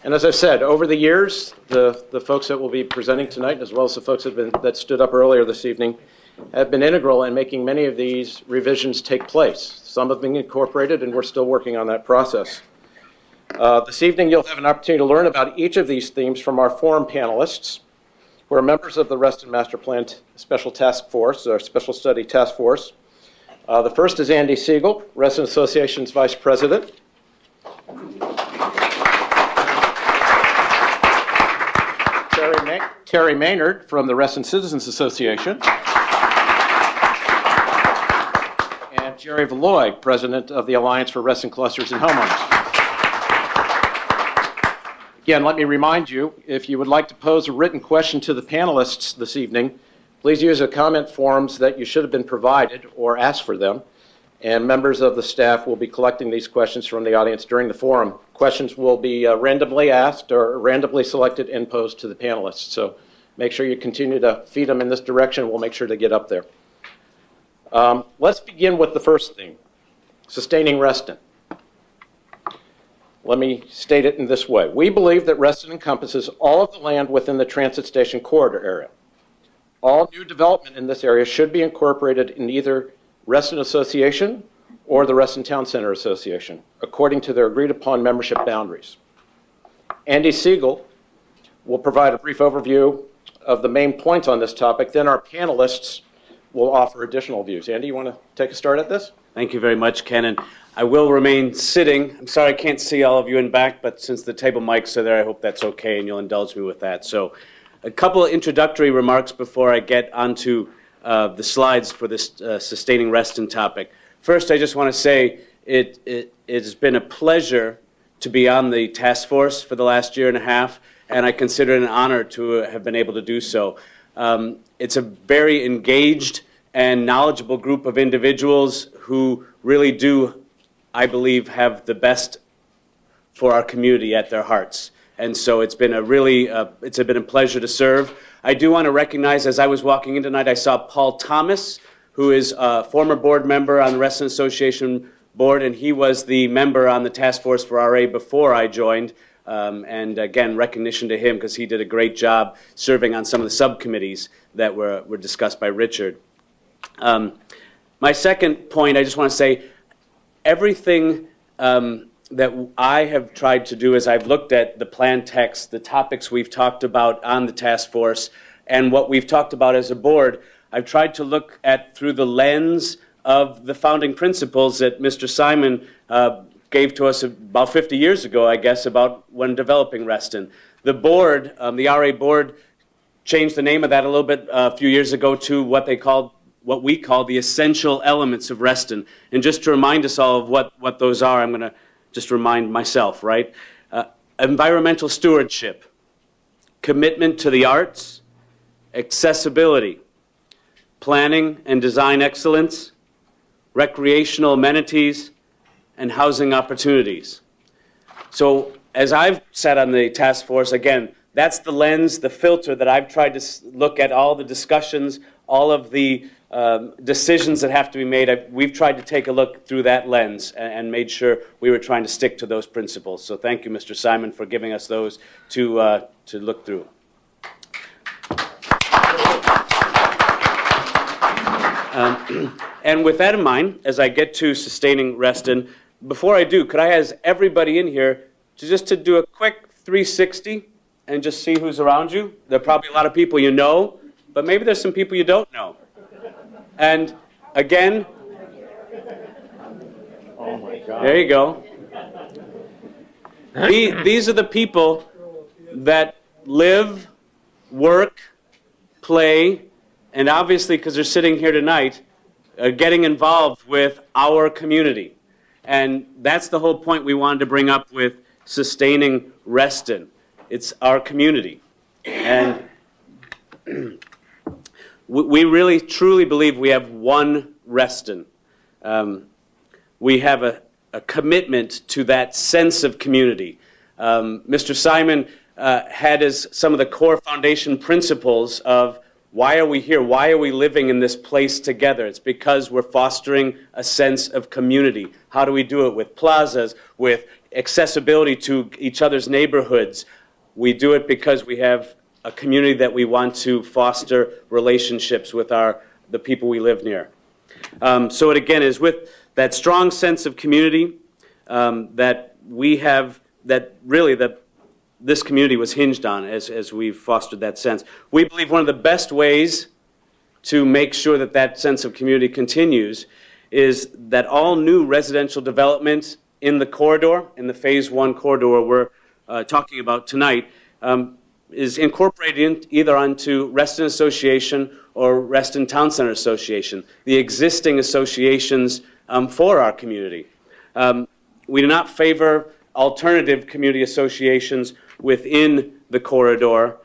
And as I said, over the years, the folks that will be presenting tonight, as well as the folks that stood up earlier this evening, have been integral in making many of these revisions take place. Some have been incorporated, and we're still working on that process. This evening, you'll have an opportunity to learn about each of these themes from our forum panelists, who are members of the Reston Master Plan Special Task Force, or Special Study Task Force. The first is Andy Siegel, Reston Association's Vice President. Terry Maynard from the Reston Citizens Association. And Jerry Valoy, President of the Alliance for Reston Clusters and Homeowners. Again, let me remind you, if you would like to pose a written question to the panelists this evening, please use the comment forms that you should have been provided or ask for them. And members of the staff will be collecting these questions from the audience during the forum. Questions will be randomly asked or randomly selected and posed to the panelists. So make sure you continue to feed them in this direction. We'll make sure to get up there. Let's begin with the first theme, sustaining Reston. Let me state it in this way. We believe that Reston encompasses all of the land within the transit station corridor area. All new development in this area should be incorporated in either Reston Association or the Reston Town Center Association, according to their agreed-upon membership boundaries. Andy Siegel will provide a brief overview of the main points on this topic. Then our panelists will offer additional views. Andy, you want to take a start at this? Thank you very much, Ken. And I will remain sitting. I'm sorry I can't see all of you in back, but since the table mics are there, I hope that's okay and you'll indulge me with that. So a couple of introductory remarks before I get onto the slides for this sustaining Reston topic. First, I just want to say it has been a pleasure to be on the task force for the last year and a half, and I consider it an honor to have been able to do so. It's a very engaged and knowledgeable group of individuals who really do, I believe, have the best for our community at their hearts. And so it's been a pleasure to serve. I do want to recognize, as I was walking in tonight, I saw Paul Thomas, who is a former board member on the Reston Association board, and he was the member on the task force for RA before I joined. And again, recognition to him because he did a great job serving on some of the subcommittees that were discussed by Richard. My second point, I just want to say, everything that I have tried to do is I've looked at the plan text, the topics we've talked about on the task force, and what we've talked about as a board. I've tried to look at through the lens of the founding principles that Mr. Simon gave to us about 50 years ago, I guess, about when developing Reston. The board, the RA board, changed the name of that a little bit a few years ago to what we call the essential elements of Reston. And just to remind us all of what those are, I'm going to just remind myself, right? Environmental stewardship, commitment to the arts, accessibility, planning and design excellence, recreational amenities, and housing opportunities. So as I've sat on the task force, again, that's the lens, the filter that I've tried to look at all the discussions, all of the decisions that have to be made, we've tried to take a look through that lens and made sure we were trying to stick to those principles. So thank you, Mr. Simon, for giving us those to look through. And with that in mind, as I get to sustaining Reston, before I do, could I ask everybody in here to do a quick 360 and just see who's around you? There are probably a lot of people you know, but maybe there's some people you don't know. And again, Oh my God. there you go. These are the people that live, work, play, and obviously, because they're sitting here tonight, getting involved with our community. And that's the whole point we wanted to bring up with sustaining Reston. It's our community. And we really, truly believe we have one Reston. We have a commitment to that sense of community. Mr. Simon had as some of the core foundation principles of why are we here? Why are we living in this place together? It's because we're fostering a sense of community. How do we do it? With plazas, with accessibility to each other's neighborhoods. We do it because we have a community that we want to foster relationships with the people we live near. So it again is with that strong sense of community that we have, that really this community was hinged on as we've fostered that sense. We believe one of the best ways to make sure that sense of community continues is that all new residential development in the corridor, in the Phase 1 corridor we're talking about tonight, is incorporated either onto Reston Association or Reston Town Center Association, the existing associations for our community. We do not favor alternative community associations within the corridor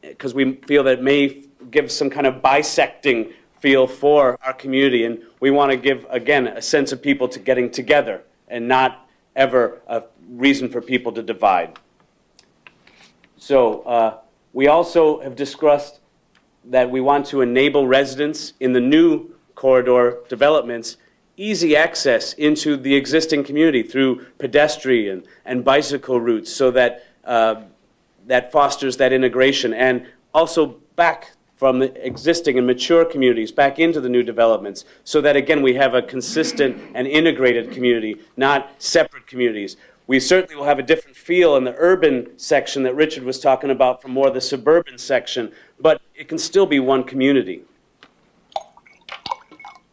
because we feel that it may give some kind of bisecting feel for our community, and we want to give, again, a sense of people to getting together and not ever a reason for people to divide. So we also have discussed that we want to enable residents in the new corridor developments easy access into the existing community through pedestrian and bicycle routes so that that fosters that integration, and also back from the existing and mature communities back into the new developments so that, again, we have a consistent and integrated community, not separate communities. We certainly will have a different feel in the urban section that Richard was talking about from more the suburban section, but it can still be one community.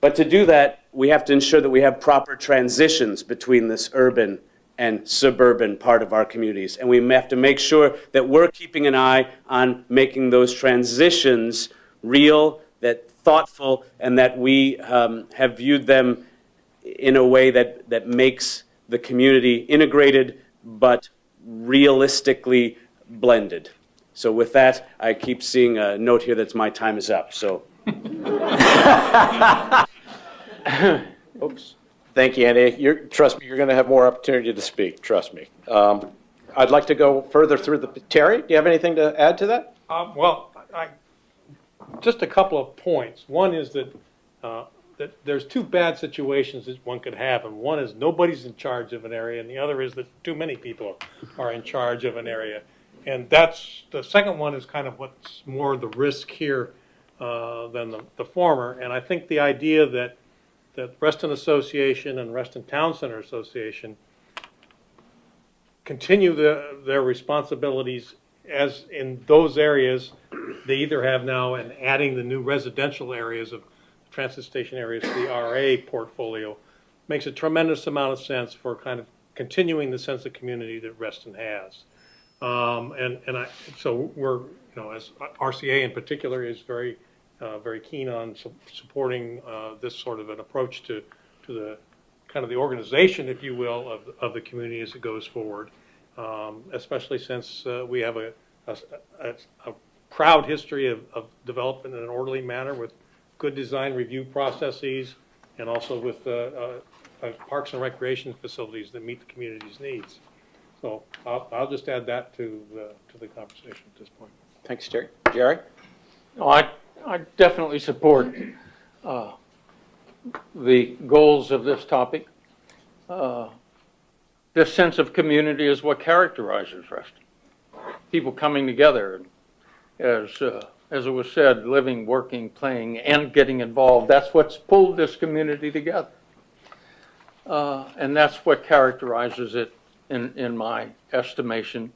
But to do that, we have to ensure that we have proper transitions between this urban and suburban part of our communities. And we have to make sure that we're keeping an eye on making those transitions real, that thoughtful, and that we have viewed them in a way that makes the community integrated but realistically blended. So with that, I keep seeing a note here that my time is up. So. Oops. Thank you, Andy. Trust me, you're going to have more opportunity to speak. Trust me. I'd like to go further through Terry, do you have anything to add to that? Well, just a couple of points. One is that there's two bad situations that one could have, and one is nobody's in charge of an area, and the other is that too many people are in charge of an area. And that's the second one is kind of what's more the risk here than the former. And I think the idea that Reston Association and Reston Town Center Association continue their responsibilities as in those areas they either have now, and adding the new residential areas of transit station areas to the RA portfolio makes a tremendous amount of sense for kind of continuing the sense of community that Reston has. So we're, as RCA in particular is very keen on supporting this sort of an approach to the kind of the organization, if you will, of the community as it goes forward, especially since we have a proud history of development in an orderly manner with good design review processes and also with parks and recreation facilities that meet the community's needs. So I'll just add that to the conversation at this point. Thanks, Terry. Jerry? No, I definitely support the goals of this topic. This sense of community is what characterizes Reston. People coming together, as it was said, living, working, playing, and getting involved. That's what's pulled this community together. And that's what characterizes it in my estimation.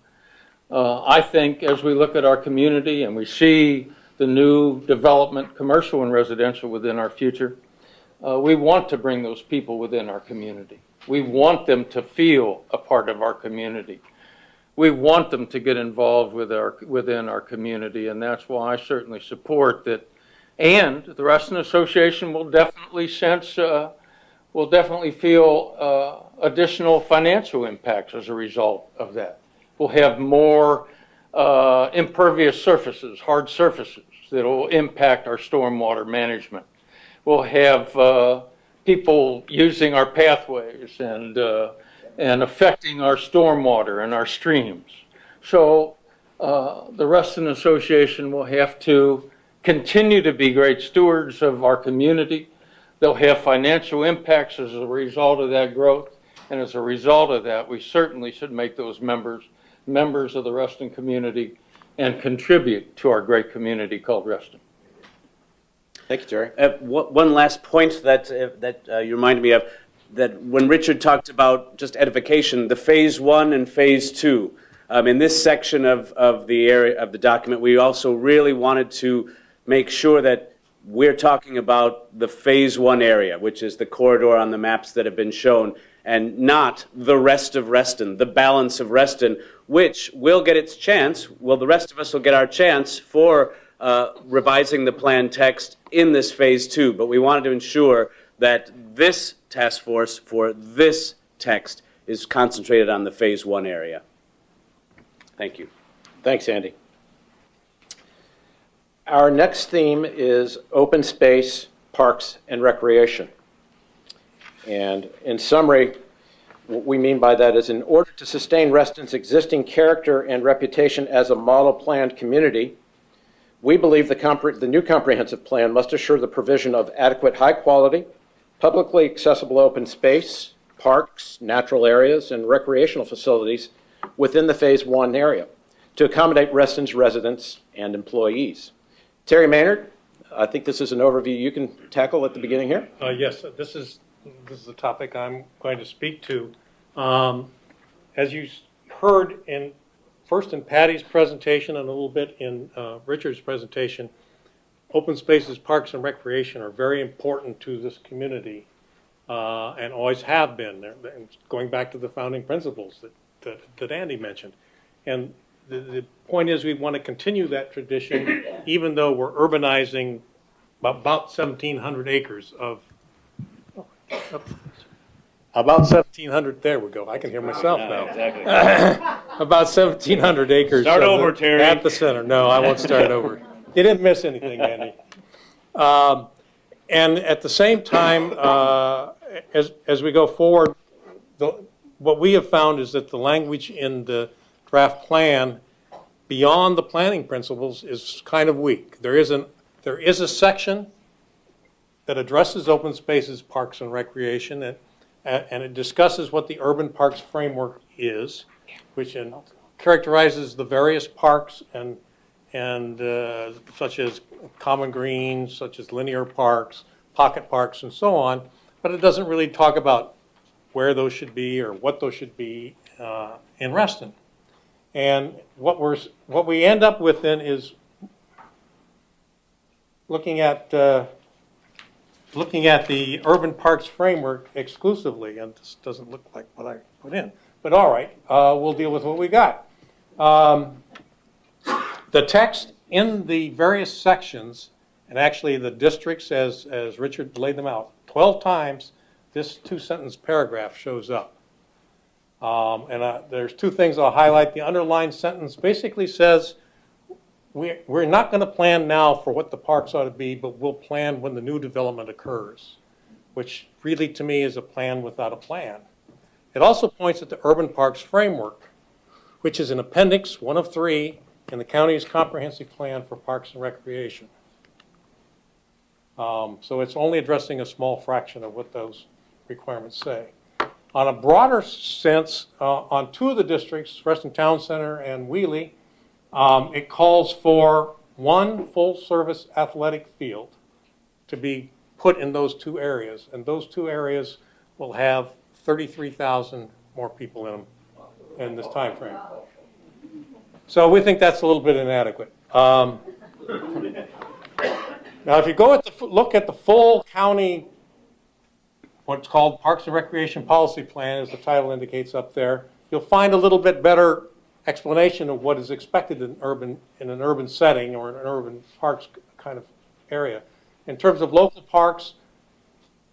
I think as we look at our community and we see the new development, commercial and residential, within our future, we want to bring those people within our community. We want them to feel a part of our community. We want them to get involved within our community, and that's why I certainly support that. And the Reston Association will definitely feel additional financial impacts as a result of that. We'll have more impervious surfaces, hard surfaces, that will impact our stormwater management. We'll have people using our pathways and affecting our stormwater and our streams. So the Reston Association will have to continue to be great stewards of our community. They'll have financial impacts as a result of that growth. And as a result of that, we certainly should make those members of the Reston community and contribute to our great community called Reston. Thank you, Jerry. One last point that you reminded me of, that when Richard talked about just edification, the phase 1 and phase 2, in this section of the area of the document, we also really wanted to make sure that we're talking about the phase 1 area, which is the corridor on the maps that have been shown, and not the rest of Reston, the balance of Reston, which will get its chance. Well, the rest of us will get our chance for revising the plan text in this phase 2, but we wanted to ensure that this task force for this text is concentrated on the phase 1 area. Thank you. Thanks, Andy. Our next theme is open space, parks, and recreation. And in summary, what we mean by that is, in order to sustain Reston's existing character and reputation as a model planned community, we believe the new comprehensive plan must assure the provision of adequate high-quality, publicly accessible open space, parks, natural areas, and recreational facilities within the Phase 1 area to accommodate Reston's residents and employees. Terry Maynard, I think this is an overview you can tackle at the beginning here. Yes, this is the topic I'm going to speak to. As you heard first in Patty's presentation and a little bit in Richard's presentation, open spaces, parks, and recreation are very important to this community and always have been. Going back to the founding principles that Andy mentioned. And the point is, we want to continue that tradition, even though we're urbanizing about 1,700 acres of about 1,700. There we go. I can hear myself now. Exactly. About 1,700 acres. Start over, Terry. At the center. No, I won't start over. You didn't miss anything, Andy. And at the same time, as we go forward, what we have found is that the language in the draft plan, beyond the planning principles, is kind of weak. There is a section that addresses open spaces, parks, and recreation, and it discusses what the urban parks framework is, which characterizes the various parks and such as common greens, such as linear parks, pocket parks, and so on. But it doesn't really talk about where those should be or what those should be in Reston. And what we end up with then is looking at the urban parks framework exclusively, and this doesn't look like what I put in. But all right, we'll deal with what we got. The text in the various sections, and actually the districts, as Richard laid them out, 12 times this 2-sentence paragraph shows up. There's 2 things I'll highlight. The underlined sentence basically says, we're not going to plan now for what the parks ought to be, but we'll plan when the new development occurs, which really to me is a plan without a plan. It also points at the urban parks framework, which is an appendix 1 of 3 in the county's comprehensive plan for parks and recreation. So it's only addressing a small fraction of what those requirements say. On a broader sense, on two of the districts, Reston Town Center and Wheelie, it calls for one full-service athletic field to be put in those two areas. And those two areas will have 33,000 more people in them in this time frame. So we think that's a little bit inadequate. Now, if you go look at the full county, what's called Parks and Recreation Policy Plan, as the title indicates up there, you'll find a little bit better explanation of what is expected in an urban setting or in an urban parks kind of area. In terms of local parks,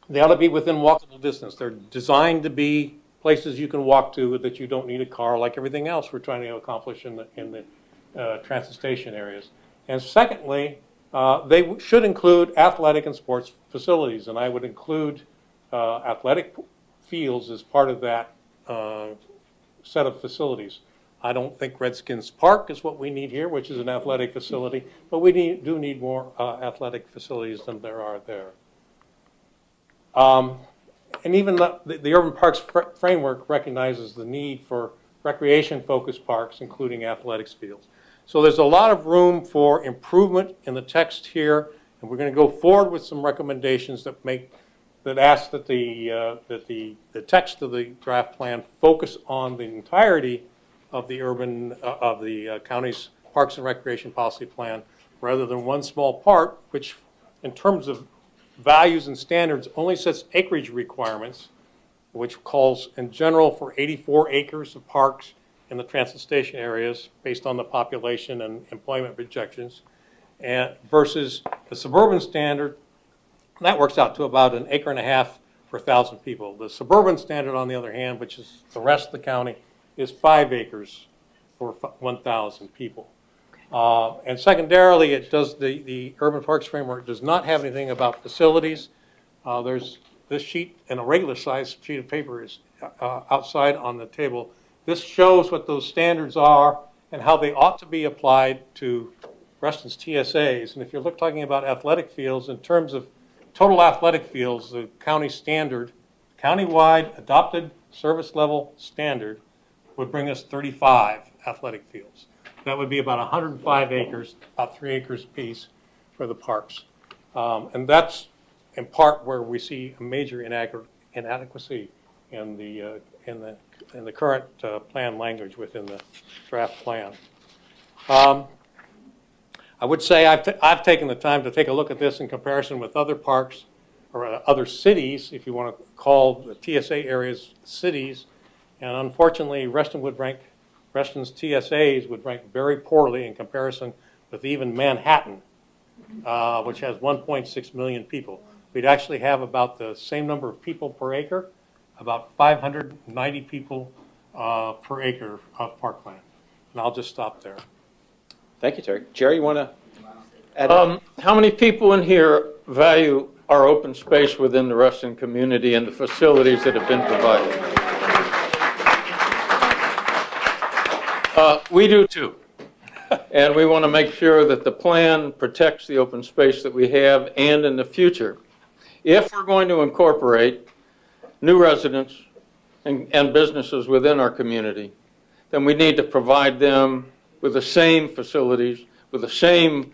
they ought to be within walkable distance. They're designed to be places you can walk to that you don't need a car, like everything else we're trying to accomplish in the transit station areas. And secondly, they should include athletic and sports facilities, and I would include athletic fields as part of that set of facilities. I don't think Redskins Park is what we need here, which is an athletic facility, but we do need more athletic facilities than there are there. And even the Urban Parks Framework recognizes the need for recreation-focused parks, including athletics fields. So there's a lot of room for improvement in the text here, and we're going to go forward with some recommendations that ask that the text of the draft plan focus on the entirety of the county's Parks and Recreation Policy Plan, rather than one small part, which, in terms of values and standards, only sets acreage requirements, which calls in general for 84 acres of parks in the transit station areas based on the population and employment projections, and versus the suburban standard, that works out to about 1.5 acres per 1,000 people. The suburban standard, on the other hand, which is the rest of the county, is 5 acres for 1,000 people. And secondarily, it does the Urban Parks Framework does not have anything about facilities. There's this sheet, and a regular size sheet of paper is outside on the table. This shows what those standards are and how they ought to be applied to Reston's TSAs. And if you're talking about athletic fields, in terms of total athletic fields, the county standard, countywide adopted service level standard, would bring us 35 athletic fields. That would be about 105 acres, about 3 acres apiece for the parks. And that's in part where we see a major inadequacy in the current plan language within the draft plan. I would say I've taken the time to take a look at this in comparison with other parks or other cities, if you want to call the TSA areas cities. And unfortunately, Reston's TSAs would rank very poorly in comparison with even Manhattan, which has 1.6 million people. We'd actually have about the same number of people per acre, about 590 people per acre of parkland. And I'll just stop there. Thank you, Terry. Jerry, you want to add? How many people in here value our open space within the Reston community and the facilities that have been provided? We do too. And we want to make sure that the plan protects the open space that we have, and in the future, if we're going to incorporate new residents and businesses within our community, then we need to provide them with the same facilities, with the same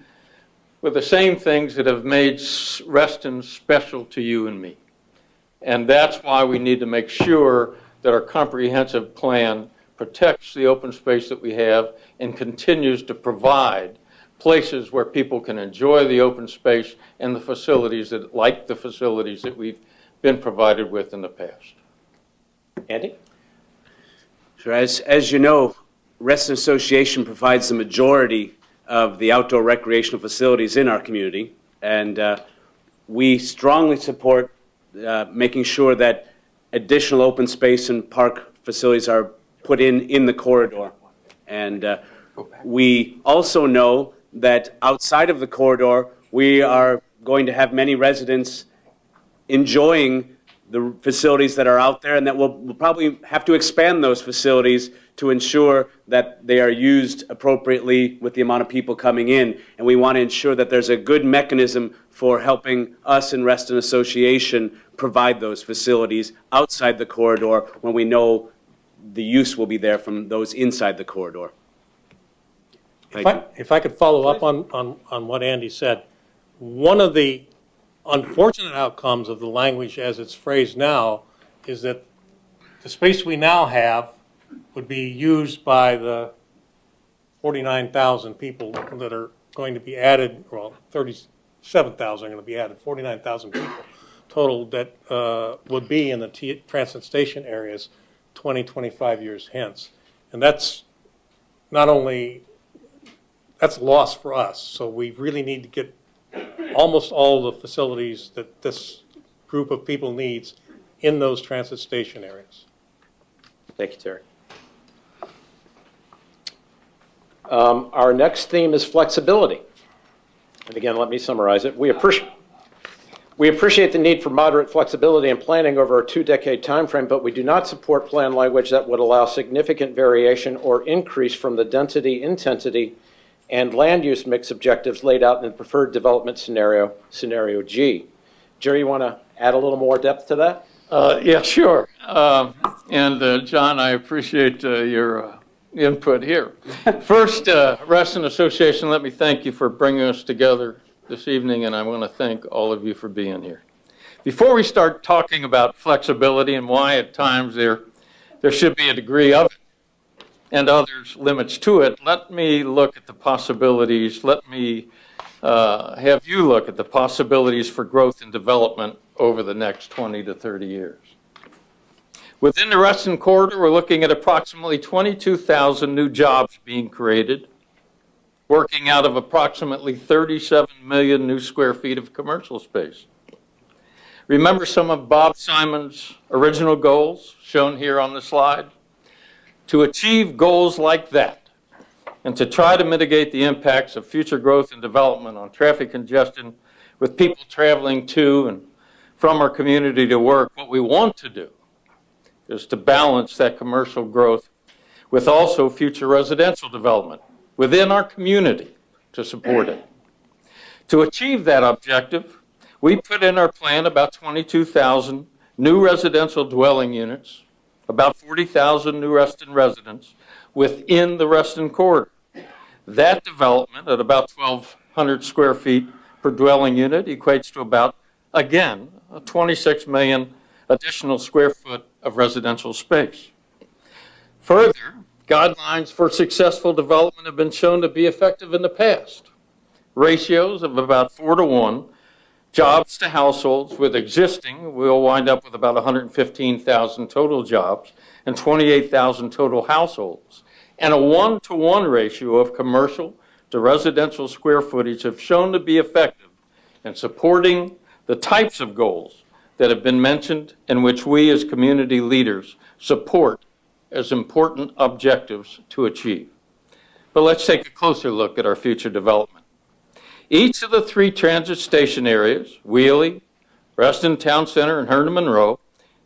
things that have made Reston special to you and me. And that's why we need to make sure that our comprehensive plan protects the open space that we have and continues to provide places where people can enjoy the open space and the facilities that we've been provided with in the past. Andy? Sure. As you know, Reston Association provides the majority of the outdoor recreational facilities in our community, and we strongly support making sure that additional open space and park facilities are put in the corridor. And we also know that outside of the corridor, we are going to have many residents enjoying the facilities that are out there, and that we'll probably have to expand those facilities to ensure that they are used appropriately with the amount of people coming in. And we want to ensure that there's a good mechanism for helping us in Reston Association provide those facilities outside the corridor when we know the use will be there from those inside the corridor. If I could follow up on what Andy said, one of the unfortunate outcomes of the language as it's phrased now is that the space we now have would be used by the 49,000 people that are going to be added, well, 37,000 are going to be added, 49,000 people total that would be in the transit station areas 20, 25 years hence. And that's not only, that's a loss for us, so we really need to get almost all the facilities that this group of people needs in those transit station areas. Thank you, Terry. Our next theme is flexibility. And again, let me summarize it. We appreciate the need for moderate flexibility in planning over a 2-decade time frame, but we do not support plan language that would allow significant variation or increase from the density, intensity, and land use mix objectives laid out in the preferred development scenario G. Jerry, you want to add a little more depth to that? Yeah, sure. John, I appreciate your input here. First, Reston Association, let me thank you for bringing us together this evening, and I want to thank all of you for being here. Before we start talking about flexibility and why at times there should be a degree of it and others limits to it, let me look at the possibilities. Let me have you look at the possibilities for growth and development over the next 20 to 30 years. Within the Reston corridor, we're looking at approximately 22,000 new jobs being created, working out of approximately 37 million new square feet of commercial space. Remember some of Bob Simon's original goals shown here on the slide? To achieve goals like that and to try to mitigate the impacts of future growth and development on traffic congestion with people traveling to and from our community to work, what we want to do is to balance that commercial growth with also future residential development within our community to support it. To achieve that objective, we put in our plan about 22,000 new residential dwelling units, about 40,000 new Reston residents within the Reston corridor. That development at about 1,200 square feet per dwelling unit equates to about, again, 26 million additional square foot of residential space. Further, guidelines for successful development have been shown to be effective in the past. Ratios of about 4-to-1, jobs to households with existing, we'll wind up with about 115,000 total jobs and 28,000 total households. And a 1-to-1 ratio of commercial to residential square footage have shown to be effective in supporting the types of goals that have been mentioned and which we as community leaders support as important objectives to achieve. But let's take a closer look at our future development. Each of the 3 transit station areas, Wheelie, Reston Town Center, and Herndon Monroe,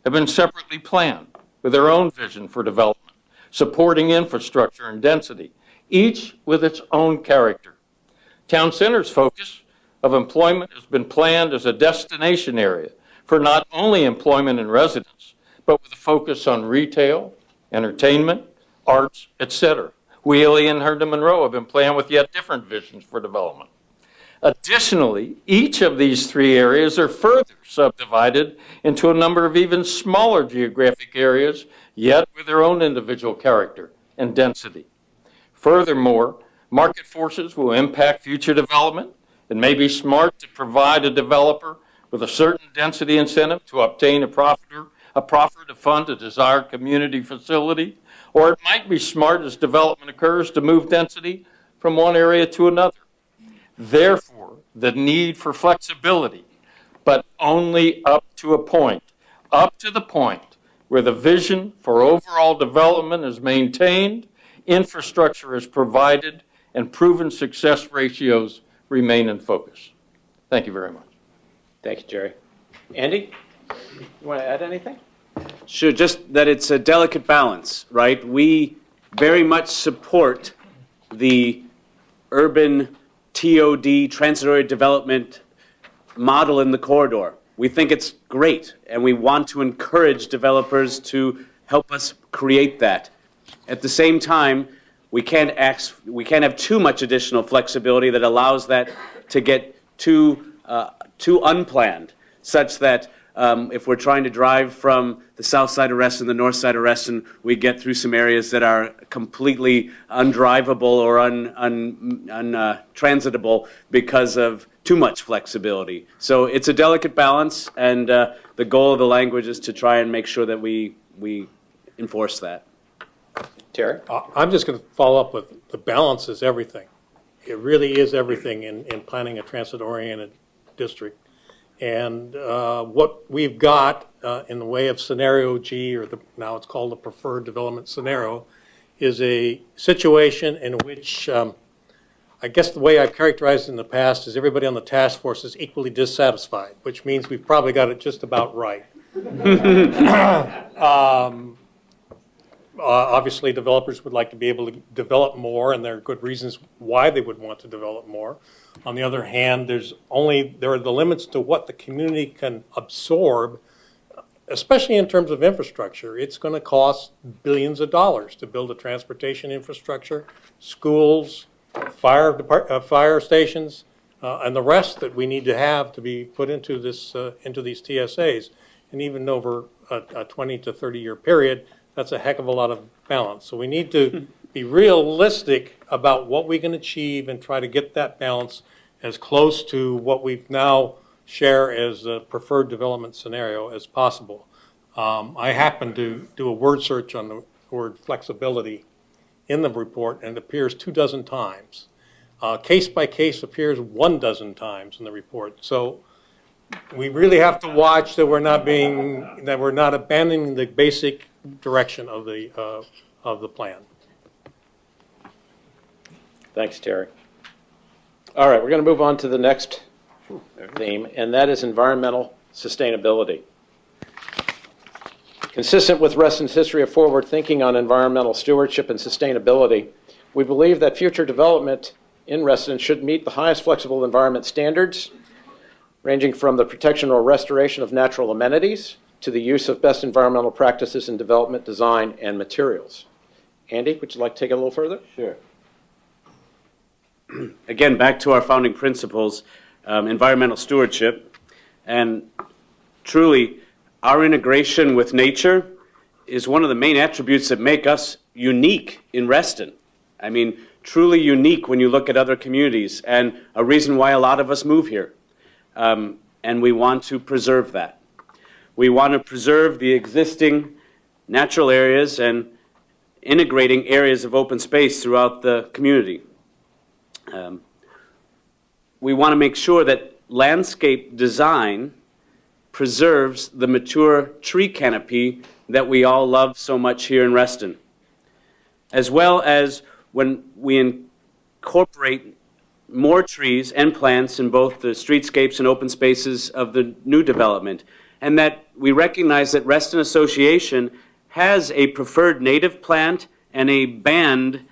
have been separately planned with their own vision for development, supporting infrastructure and density, each with its own character. Town Center's focus of employment has been planned as a destination area for not only employment and residence, but with a focus on retail, entertainment, arts, etc. Wheelie and Herndon Monroe have been planned with yet different visions for development. Additionally, each of these 3 areas are further subdivided into a number of even smaller geographic areas, yet with their own individual character and density. Furthermore, market forces will impact future development. It may be smart to provide a developer with a certain density incentive to obtain a proffer to fund a desired community facility, or it might be smart as development occurs to move density from one area to another. Therefore, the need for flexibility, but only up to a point, up to the point where the vision for overall development is maintained, infrastructure is provided, and proven success ratios remain in focus. Thank you very much. Thank you, Jerry. Andy? You want to add anything? Sure, just that it's a delicate balance, right? We very much support the urban TOD, transitory development model in the corridor. We think it's great, and we want to encourage developers to help us create that. At the same time, we can't have too much additional flexibility that allows that to get too unplanned, such that if we're trying to drive from the south side of Reston, the north side of Reston, we get through some areas that are completely undrivable or untransitable because of too much flexibility. So it's a delicate balance, and the goal of the language is to try and make sure that we enforce that. Terry? I'm just going to follow up with the balance is everything. It really is everything in planning a transit-oriented district. And what we've got in the way of scenario G, or now it's called the preferred development scenario, is a situation in which I guess the way I've characterized it in the past is everybody on the task force is equally dissatisfied, which means we've probably got it just about right. Obviously, developers would like to be able to develop more, and there are good reasons why they would want to develop more. On the other hand, there are the limits to what the community can absorb, especially in terms of infrastructure. It's going to cost billions of dollars to build a transportation infrastructure, schools, fire stations, and the rest that we need to have to be put into these TSAs. And even over a 20 to 30-year period, that's a heck of a lot of balance. So we need to be realistic about what we can achieve and try to get that balance as close to what we now share as a preferred development scenario as possible. I happened to do a word search on the word flexibility in the report, and it appears 24 times. Case by case appears 12 times in the report. So we really have to watch that we're not abandoning the basic direction of the plan. Thanks, Terry. All right, we're going to move on to the next theme, and that is environmental sustainability. Consistent with Reston's history of forward thinking on environmental stewardship and sustainability, we believe that future development in Reston should meet the highest flexible environment standards, ranging from the protection or restoration of natural amenities to the use of best environmental practices in development, design, and materials. Andy, would you like to take it a little further? Sure. Again, back to our founding principles, environmental stewardship, and truly, our integration with nature is one of the main attributes that make us unique in Reston. I mean, truly unique when you look at other communities, and a reason why a lot of us move here. And we want to preserve that. We want to preserve the existing natural areas and integrating areas of open space throughout the community. We want to make sure that landscape design preserves the mature tree canopy that we all love so much here in Reston, as well as when we incorporate more trees and plants in both the streetscapes and open spaces of the new development, and that we recognize that Reston Association has a preferred native plant and a banned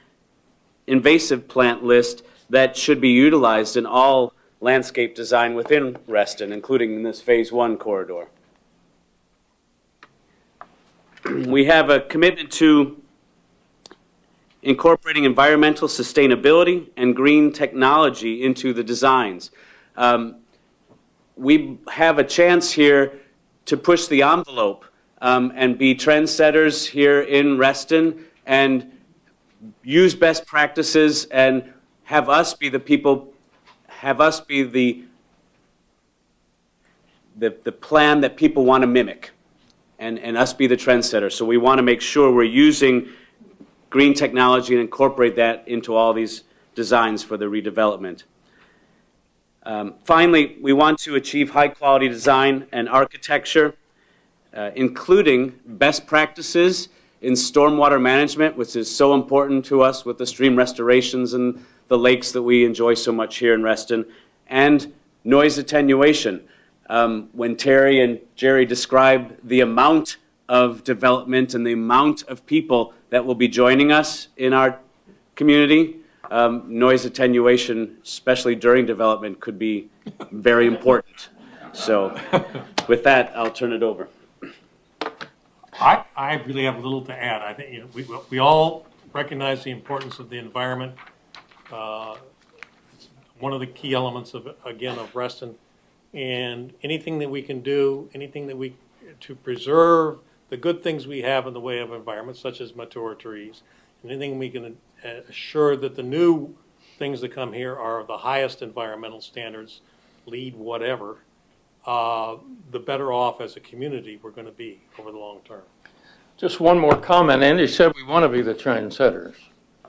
invasive plant list that should be utilized in all landscape design within Reston, including in this Phase 1 corridor. We have a commitment to incorporating environmental sustainability and green technology into the designs. We have a chance here to push the envelope and be trendsetters here in Reston and use best practices and have us be the people, have us be the plan that people want to mimic, and us be the trendsetter. So we want to make sure we're using green technology and incorporate that into all these designs for the redevelopment. Finally, we want to achieve high-quality design and architecture, including best practices in stormwater management, which is so important to us with the stream restorations and the lakes that we enjoy so much here in Reston, and noise attenuation. when Terry and Jerry describe the amount of development and the amount of people that will be joining us in our community, noise attenuation, especially during development, could be very important. So with that, I'll turn it over. I really have little to add. I think we all recognize the importance of the environment. It's one of the key elements of Reston, and anything that we can do, anything that to preserve the good things we have in the way of environment, such as mature trees, anything we can assure that the new things that come here are the highest environmental standards, LEED, whatever, the better off as a community we're going to be over the long term. Just one more comment. Andy said we want to be the trendsetters.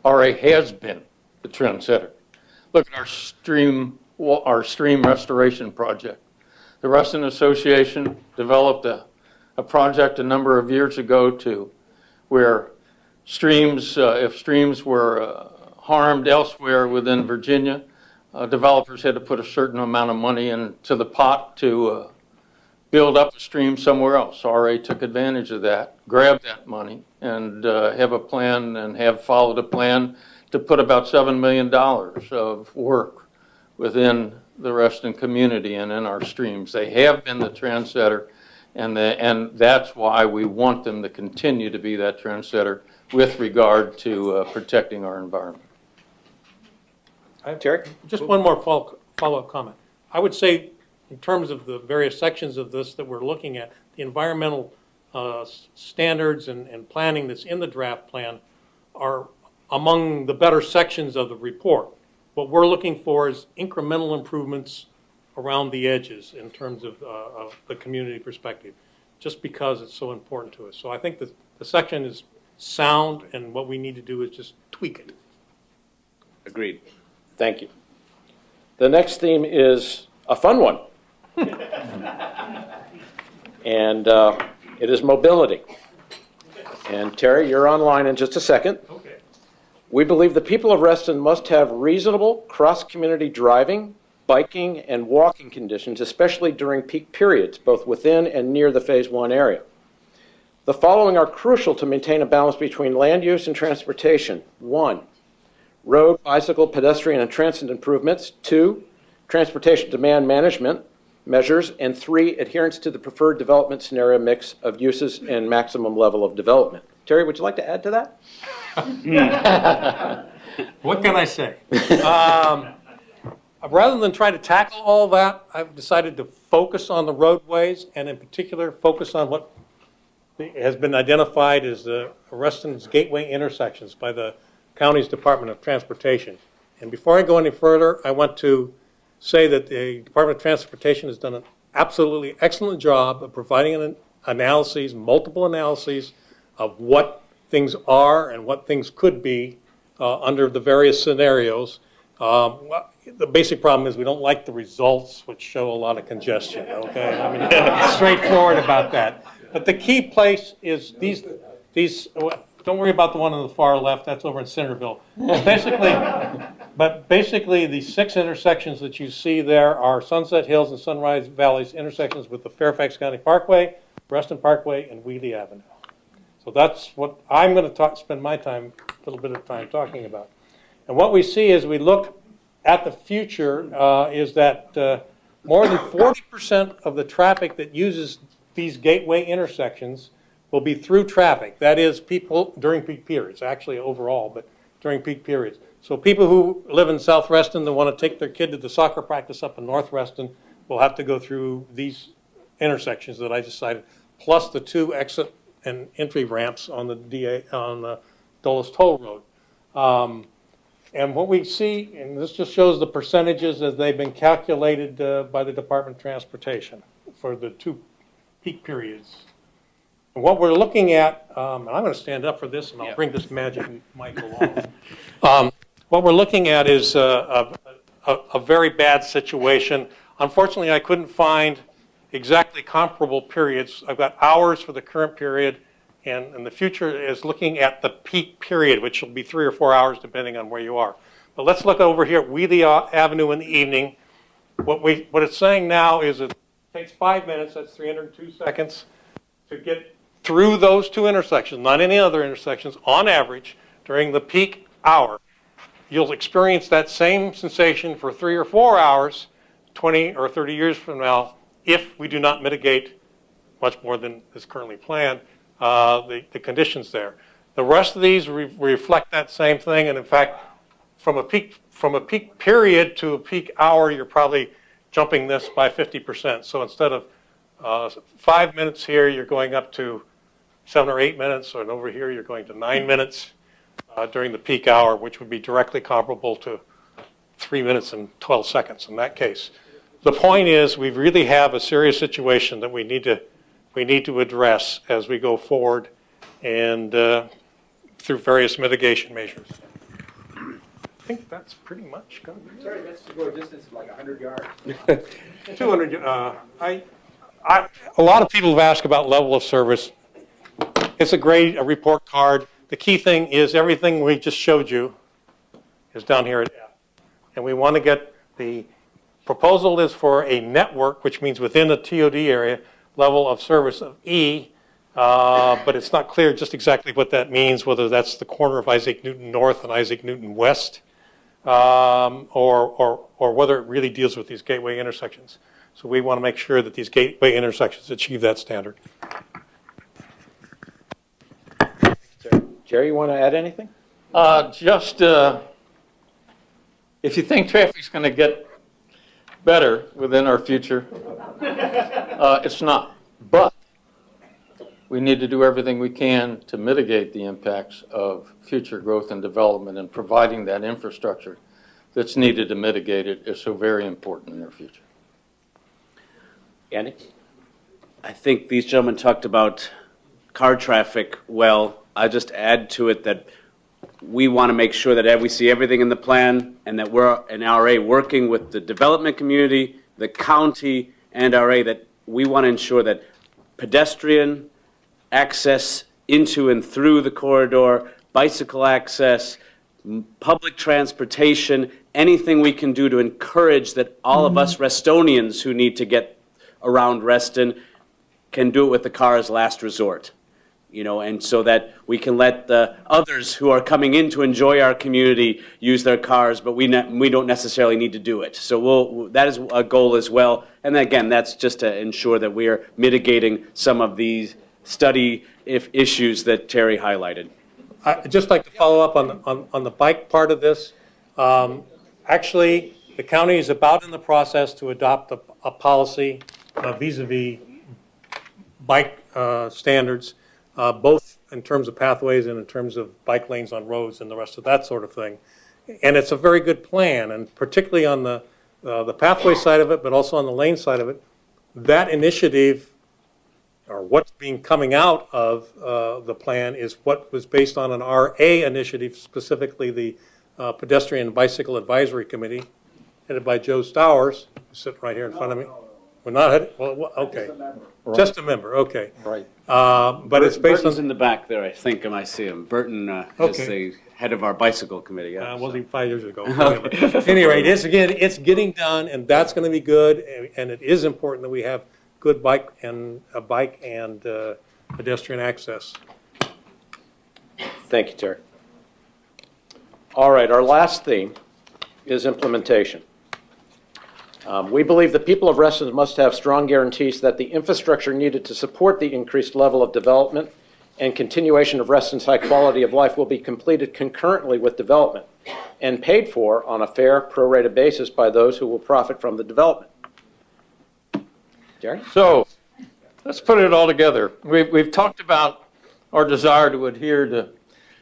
RA has been the trendsetter. Look at our stream restoration project. The Reston Association developed a project a number of years ago where streams, if streams were harmed elsewhere within Virginia, developers had to put a certain amount of money into the pot to build up a stream somewhere else. RA took advantage of that, grabbed that money, and have a plan and have followed a plan to put about $7 million of work within the Reston community and in our streams. They have been the trendsetter, and that's why we want them to continue to be that trendsetter with regard to protecting our environment. Terry? Just one more follow-up comment. I would say, in terms of the various sections of this that we're looking at, the environmental standards and planning that's in the draft plan are among the better sections of the report. What we're looking for is incremental improvements around the edges in terms of the community perspective, just because it's so important to us. So I think that the section is sound, and what we need to do is just tweak it. Agreed. Thank you. The next theme is a fun one. And it is mobility. And Terry, you're online in just a second. Okay. We believe the people of Reston must have reasonable cross-community driving, biking, and walking conditions, especially during peak periods, both within and near the Phase 1 area. The following are crucial to maintain a balance between land use and transportation. 1, road, bicycle, pedestrian, and transit improvements. 2, transportation demand management measures. And 3, adherence to the preferred development scenario mix of uses and maximum level of development. Terry, would you like to add to that? What can I say? Rather than try to tackle all that, I've decided to focus on the roadways, and in particular focus on what has been identified as the Reston's gateway intersections by the county's Department of Transportation. And before I go any further, I want to say that the Department of Transportation has done an absolutely excellent job of providing an analyses, multiple analyses of what things are and what things could be under the various scenarios. The basic problem is we don't like the results, which show a lot of congestion, okay? I mean, straightforward about that. But the key place is these, don't worry about the one on the far left, that's over in Centerville. But basically the 6 intersections that you see there are Sunset Hills and Sunrise Valley's intersections with the Fairfax County Parkway, Reston Parkway, and Wheatley Avenue. So that's what I'm going to spend my time, a little bit of time talking about. And what we see as we look at the future is that more than 40% of the traffic that uses these gateway intersections will be through traffic. That is, people during peak periods, actually overall, but during peak periods. So people who live in South Reston that want to take their kid to the soccer practice up in North Reston will have to go through these intersections that I just cited, plus the 2 exit and entry ramps on the Dulles Toll Road. And what we see, and this just shows the percentages as they've been calculated by the Department of Transportation for the 2 peak periods. And what we're looking at, and I'm going to stand up for this, and I'll bring this magic mic along. What we're looking at is a very bad situation. Unfortunately, I couldn't find exactly comparable periods. I've got hours for the current period, and the future is looking at the peak period, which will be 3 or 4 hours depending on where you are. But let's look over here at Wheatley Avenue in the evening. What it's saying now is that takes 5 minutes, that's 302 seconds, to get through those two intersections, not any other intersections, on average, during the peak hour. You'll experience that same sensation for 3 or 4 hours, 20 or 30 years from now, if we do not mitigate much more than is currently planned, the conditions there. The rest of these reflect that same thing, and in fact, from a peak period to a peak hour, you're probably jumping this by 50%. So instead of 5 minutes here, you're going up to 7 or 8 minutes, and over here you're going to 9 minutes during the peak hour, which would be directly comparable to 3 minutes and 12 seconds in that case. The point is, we really have a serious situation that we need to address as we go forward and through various mitigation measures. I think that's pretty much covered. Sorry, that's to go a distance of like 100 yards. 200. A lot of people have asked about level of service. It's a report card. The key thing is everything we just showed you is down here at F. And we want to get the proposal is for a network, which means within the TOD area, level of service of E, but it's not clear just exactly what that means, whether that's the corner of Isaac Newton North and Isaac Newton West, or whether it really deals with these gateway intersections. So we want to make sure that these gateway intersections achieve that standard. Jerry, you want to add anything? If you think traffic's going to get better within our future, it's not. But we need to do everything we can to mitigate the impacts of future growth and development, and providing that infrastructure that's needed to mitigate it is so very important in our future. Andy? I think these gentlemen talked about car traffic well. I just add to it that we want to make sure that we see everything in the plan, and that we're an RA working with the development community, the county, and RA, that we want to ensure that pedestrian access into and through the corridor, bicycle access, public transportation, anything we can do to encourage that all of us Restonians who need to get around Reston can do it with the car as last resort. And so that we can let the others who are coming in to enjoy our community use their cars, but we don't necessarily need to do it. So that is a goal as well. And again, that's just to ensure that we are mitigating some of these issues that Terry highlighted. I'd just like to follow up on the bike part of this. Actually, the county is about in the process to adopt a policy vis-a-vis bike standards, both in terms of pathways and in terms of bike lanes on roads and the rest of that sort of thing. And it's a very good plan, and particularly on the pathway side of it, but also on the lane side of it, that initiative, or what's coming out of the plan, is what was based on an RA initiative, specifically the Pedestrian and Bicycle Advisory Committee, headed by Joe Stowers, who's sitting right here in front of me. We're not headed, well, okay. Just a member, okay. Right. But it's based Burton's on, in the back there, I think, I see him. Burton is the head of our bicycle committee. Yeah, wasn't even 5 years ago. At any rate, it's getting done, and that's going to be good, and it is important that we have good bike and pedestrian access. Thank you, Terry. All right, our last theme is implementation. We believe the people of Reston must have strong guarantees that the infrastructure needed to support the increased level of development and continuation of Reston's high quality of life will be completed concurrently with development and paid for on a fair, prorated basis by those who will profit from the development. Jerry? So let's put it all together. We've talked about our desire to adhere to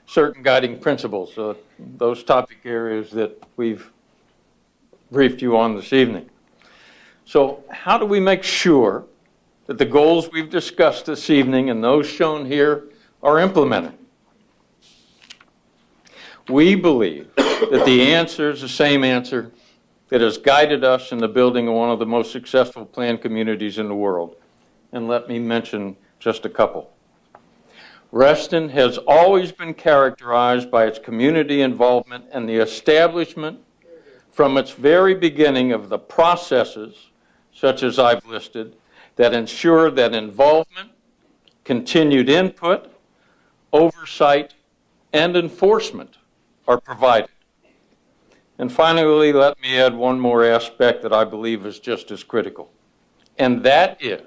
certain guiding principles, those topic areas that we've briefed you on this evening. So how do we make sure that the goals we've discussed this evening and those shown here are implemented? We believe that the answer is the same answer that has guided us in the building of one of the most successful planned communities in the world. And let me mention just a couple. Reston has always been characterized by its community involvement and the establishment from its very beginning of the processes, such as I've listed, that ensure that involvement, continued input, oversight, and enforcement are provided. And finally, let me add one more aspect that I believe is just as critical, and that is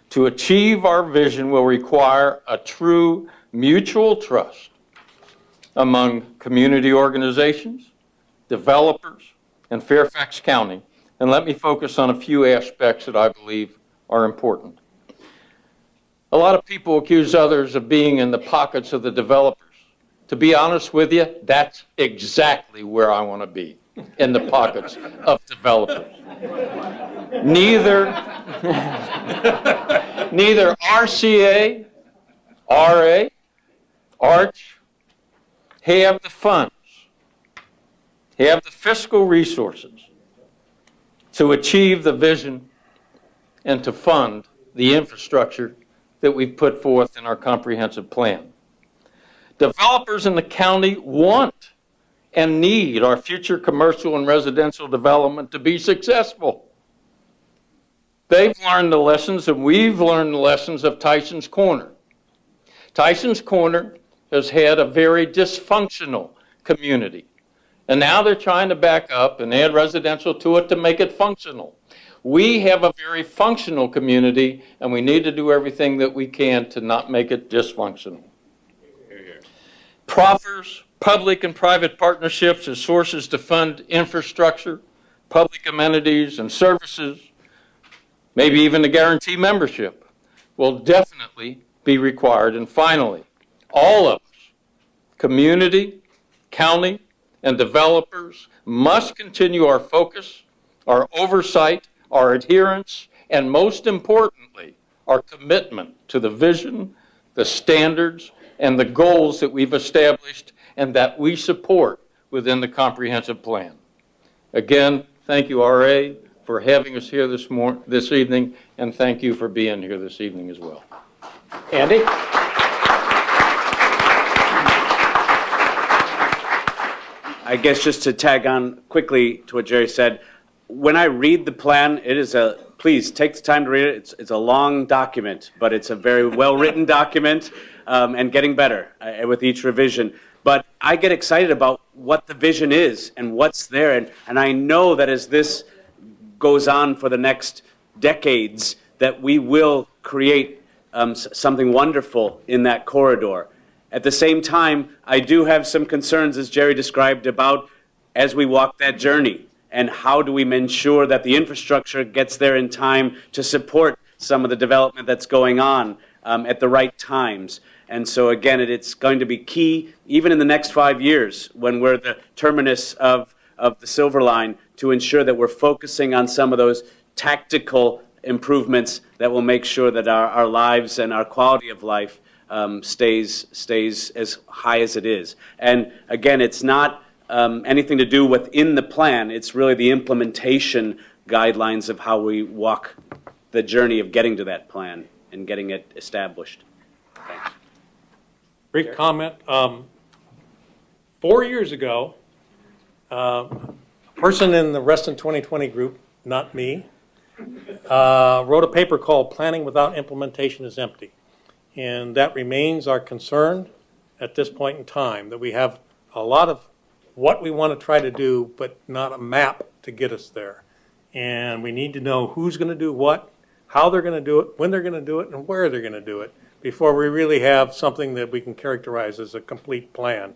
to achieve our vision will require a true mutual trust among community organizations, developers, and Fairfax County. And let me focus on a few aspects that I believe are important. A lot of people accuse others of being in the pockets of the developers. To be honest with you, that's exactly where I want to be, in the pockets of developers. Neither RCA, RA, ARCH have the funds, have the fiscal resources to achieve the vision and to fund the infrastructure that we've put forth in our comprehensive plan. Developers in the county want and need our future commercial and residential development to be successful. They've learned the lessons, and we've learned the lessons of Tyson's Corner. Tyson's Corner has had a very dysfunctional community, and now they're trying to back up and add residential to it to make it functional. We have a very functional community, and we need to do everything that we can to not make it dysfunctional. Proffers, public and private partnerships as sources to fund infrastructure, public amenities and services, maybe even to guarantee membership, will definitely be required. And finally, all of us, community, county, and developers, must continue our focus, our oversight, our adherence, and most importantly, our commitment to the vision, the standards, and the goals that we've established and that we support within the comprehensive plan. Again, thank you, RA, for having us here this evening, and thank you for being here this evening as well. Andy? I guess just to tag on quickly to what Jerry said, when I read the plan, it is please take the time to read it. It's a long document, but it's a very well-written document and getting better with each revision. But I get excited about what the vision is and what's there. And I know that as this goes on for the next decades, that we will create something wonderful in that corridor. At the same time, I do have some concerns, as Jerry described, about as we walk that journey. And how do we ensure that the infrastructure gets there in time to support some of the development that's going on at the right times? And so, again, it's going to be key, even in the next 5 years, when we're the terminus of the Silver Line, to ensure that we're focusing on some of those tactical improvements that will make sure that our lives and our quality of life stays as high as it is. And, again, it's not anything to do within the plan. It's really the implementation guidelines of how we walk the journey of getting to that plan and getting it established. Thanks. Brief comment. 4 years ago, a person in the Reston 2020 group, not me, wrote a paper called Planning Without Implementation is Empty. And that remains our concern at this point in time, that we have a lot of what we want to try to do, but not a map to get us there. And we need to know who's going to do what, how they're going to do it, when they're going to do it, and where they're going to do it before we really have something that we can characterize as a complete plan.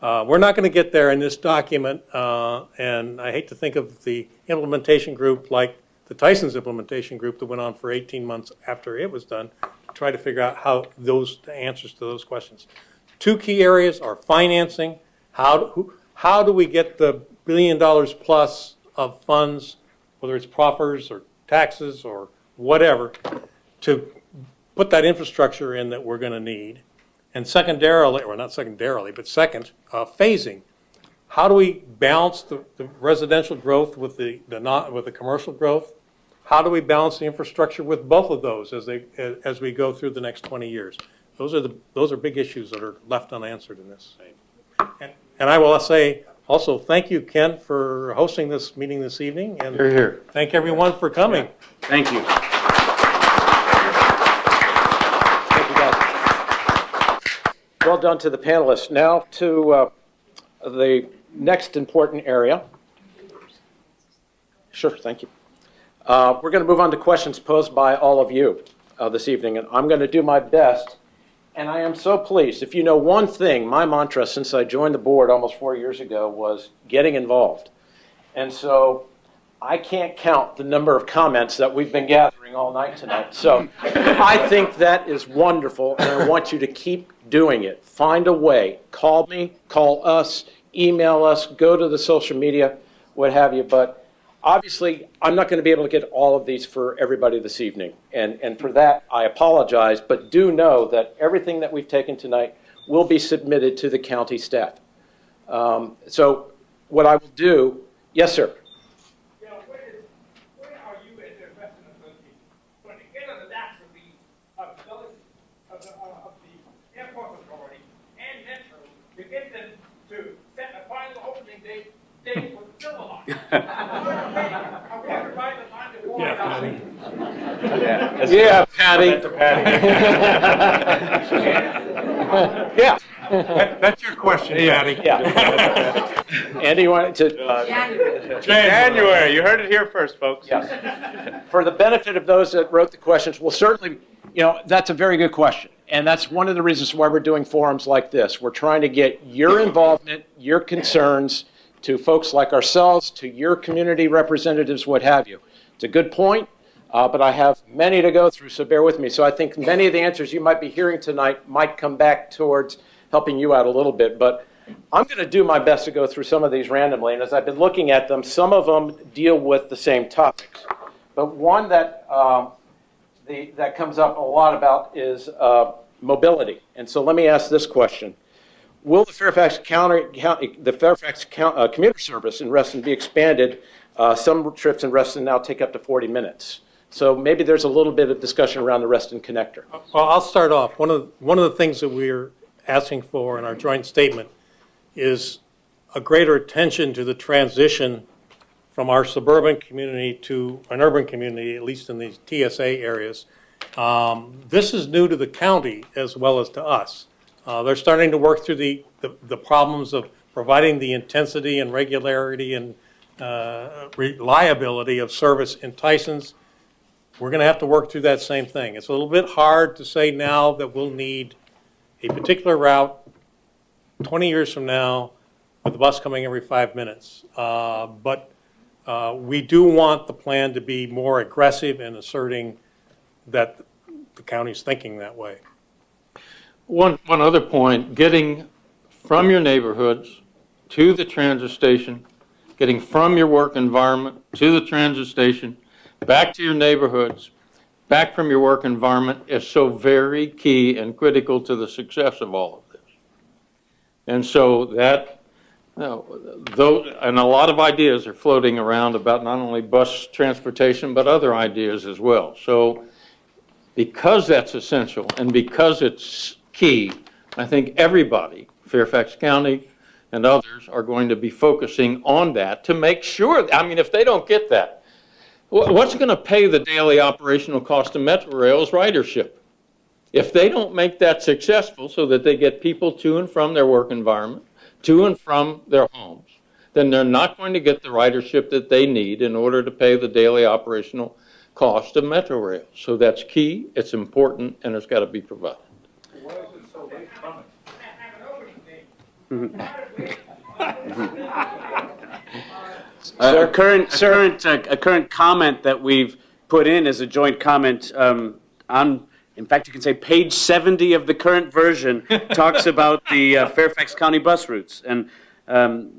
We're not going to get there in this document, and I hate to think of the implementation group like the Tyson's implementation group that went on for 18 months after it was done to try to figure out how the answers to those questions. Two key areas are financing. How do we get the $1 billion plus of funds, whether it's proffers or taxes or whatever, to put that infrastructure in that we're going to need? And secondarily, or not secondarily, but second, phasing. How do we balance the residential growth with the commercial growth? How do we balance the infrastructure with both of those as we go through the next 20 years? Those are big issues that are left unanswered in this. And I will say also thank you, Ken, for hosting this meeting this evening. And You're here. Thank everyone for coming. Thank you. well done to the panelists. Now to the next important area. Sure, thank you. We're going to move on to questions posed by all of you this evening, and I'm going to do my best. And I am so pleased. If you know one thing, my mantra since I joined the board almost 4 years ago was getting involved. And so I can't count the number of comments that we've been gathering all night tonight. So I think that is wonderful, and I want you to keep doing it. Find a way. Call me, call us, email us, go to the social media, what have you. But obviously, I'm not going to be able to get all of these for everybody this evening. And for that, I apologize. But do know that everything that we've taken tonight will be submitted to the county staff. So what I will do, yes, sir. Where are you as a Reston Association going to get on the backs of the airport authority and Metro to get them to set a final opening date for the Silverhawk? Yeah, Patty. Yeah. That's your question, Patty. Yeah. Andy, you wanted to? January, you heard it here first, folks. Yes. For the benefit of those that wrote the questions, well, certainly, that's a very good question. And that's one of the reasons why we're doing forums like this. We're trying to get your involvement, your concerns to folks like ourselves, to your community representatives, what have you. It's a good point, but I have many to go through, so bear with me. So I think many of the answers you might be hearing tonight might come back towards helping you out a little bit. But I'm going to do my best to go through some of these randomly. And as I've been looking at them, some of them deal with the same topics. But one that that comes up a lot about is mobility. And so let me ask this question. Will the Fairfax commuter service in Reston be expanded? Some trips in Reston now take up to 40 minutes. So maybe there's a little bit of discussion around the Reston connector. Well, I'll start off. One of the things that we're asking for in our joint statement is a greater attention to the transition from our suburban community to an urban community, at least in these TSA areas. This is new to the county as well as to us. They're starting to work through the problems of providing the intensity and regularity and reliability of service in Tyson's. We're going to have to work through that same thing. It's a little bit hard to say now that we'll need a particular route 20 years from now with the bus coming every 5 minutes. But we do want the plan to be more aggressive in asserting that the county's thinking that way. One other point, getting from your neighborhoods to the transit station, getting from your work environment to the transit station, back to your neighborhoods, back from your work environment is so very key and critical to the success of all of this. And so that, and a lot of ideas are floating around about not only bus transportation, but other ideas as well. So because that's essential and because it's key, I think everybody, Fairfax County and others, are going to be focusing on that to make sure, if they don't get that, what's going to pay the daily operational cost of Metrorail's ridership? If they don't make that successful so that they get people to and from their work environment, to and from their homes, then they're not going to get the ridership that they need in order to pay the daily operational cost of Metrorail. So that's key, it's important, and it's got to be provided. Why is it so late coming? A current comment that we've put in as a joint comment on, in fact, you can say page 70 of the current version talks about the Fairfax County bus routes. And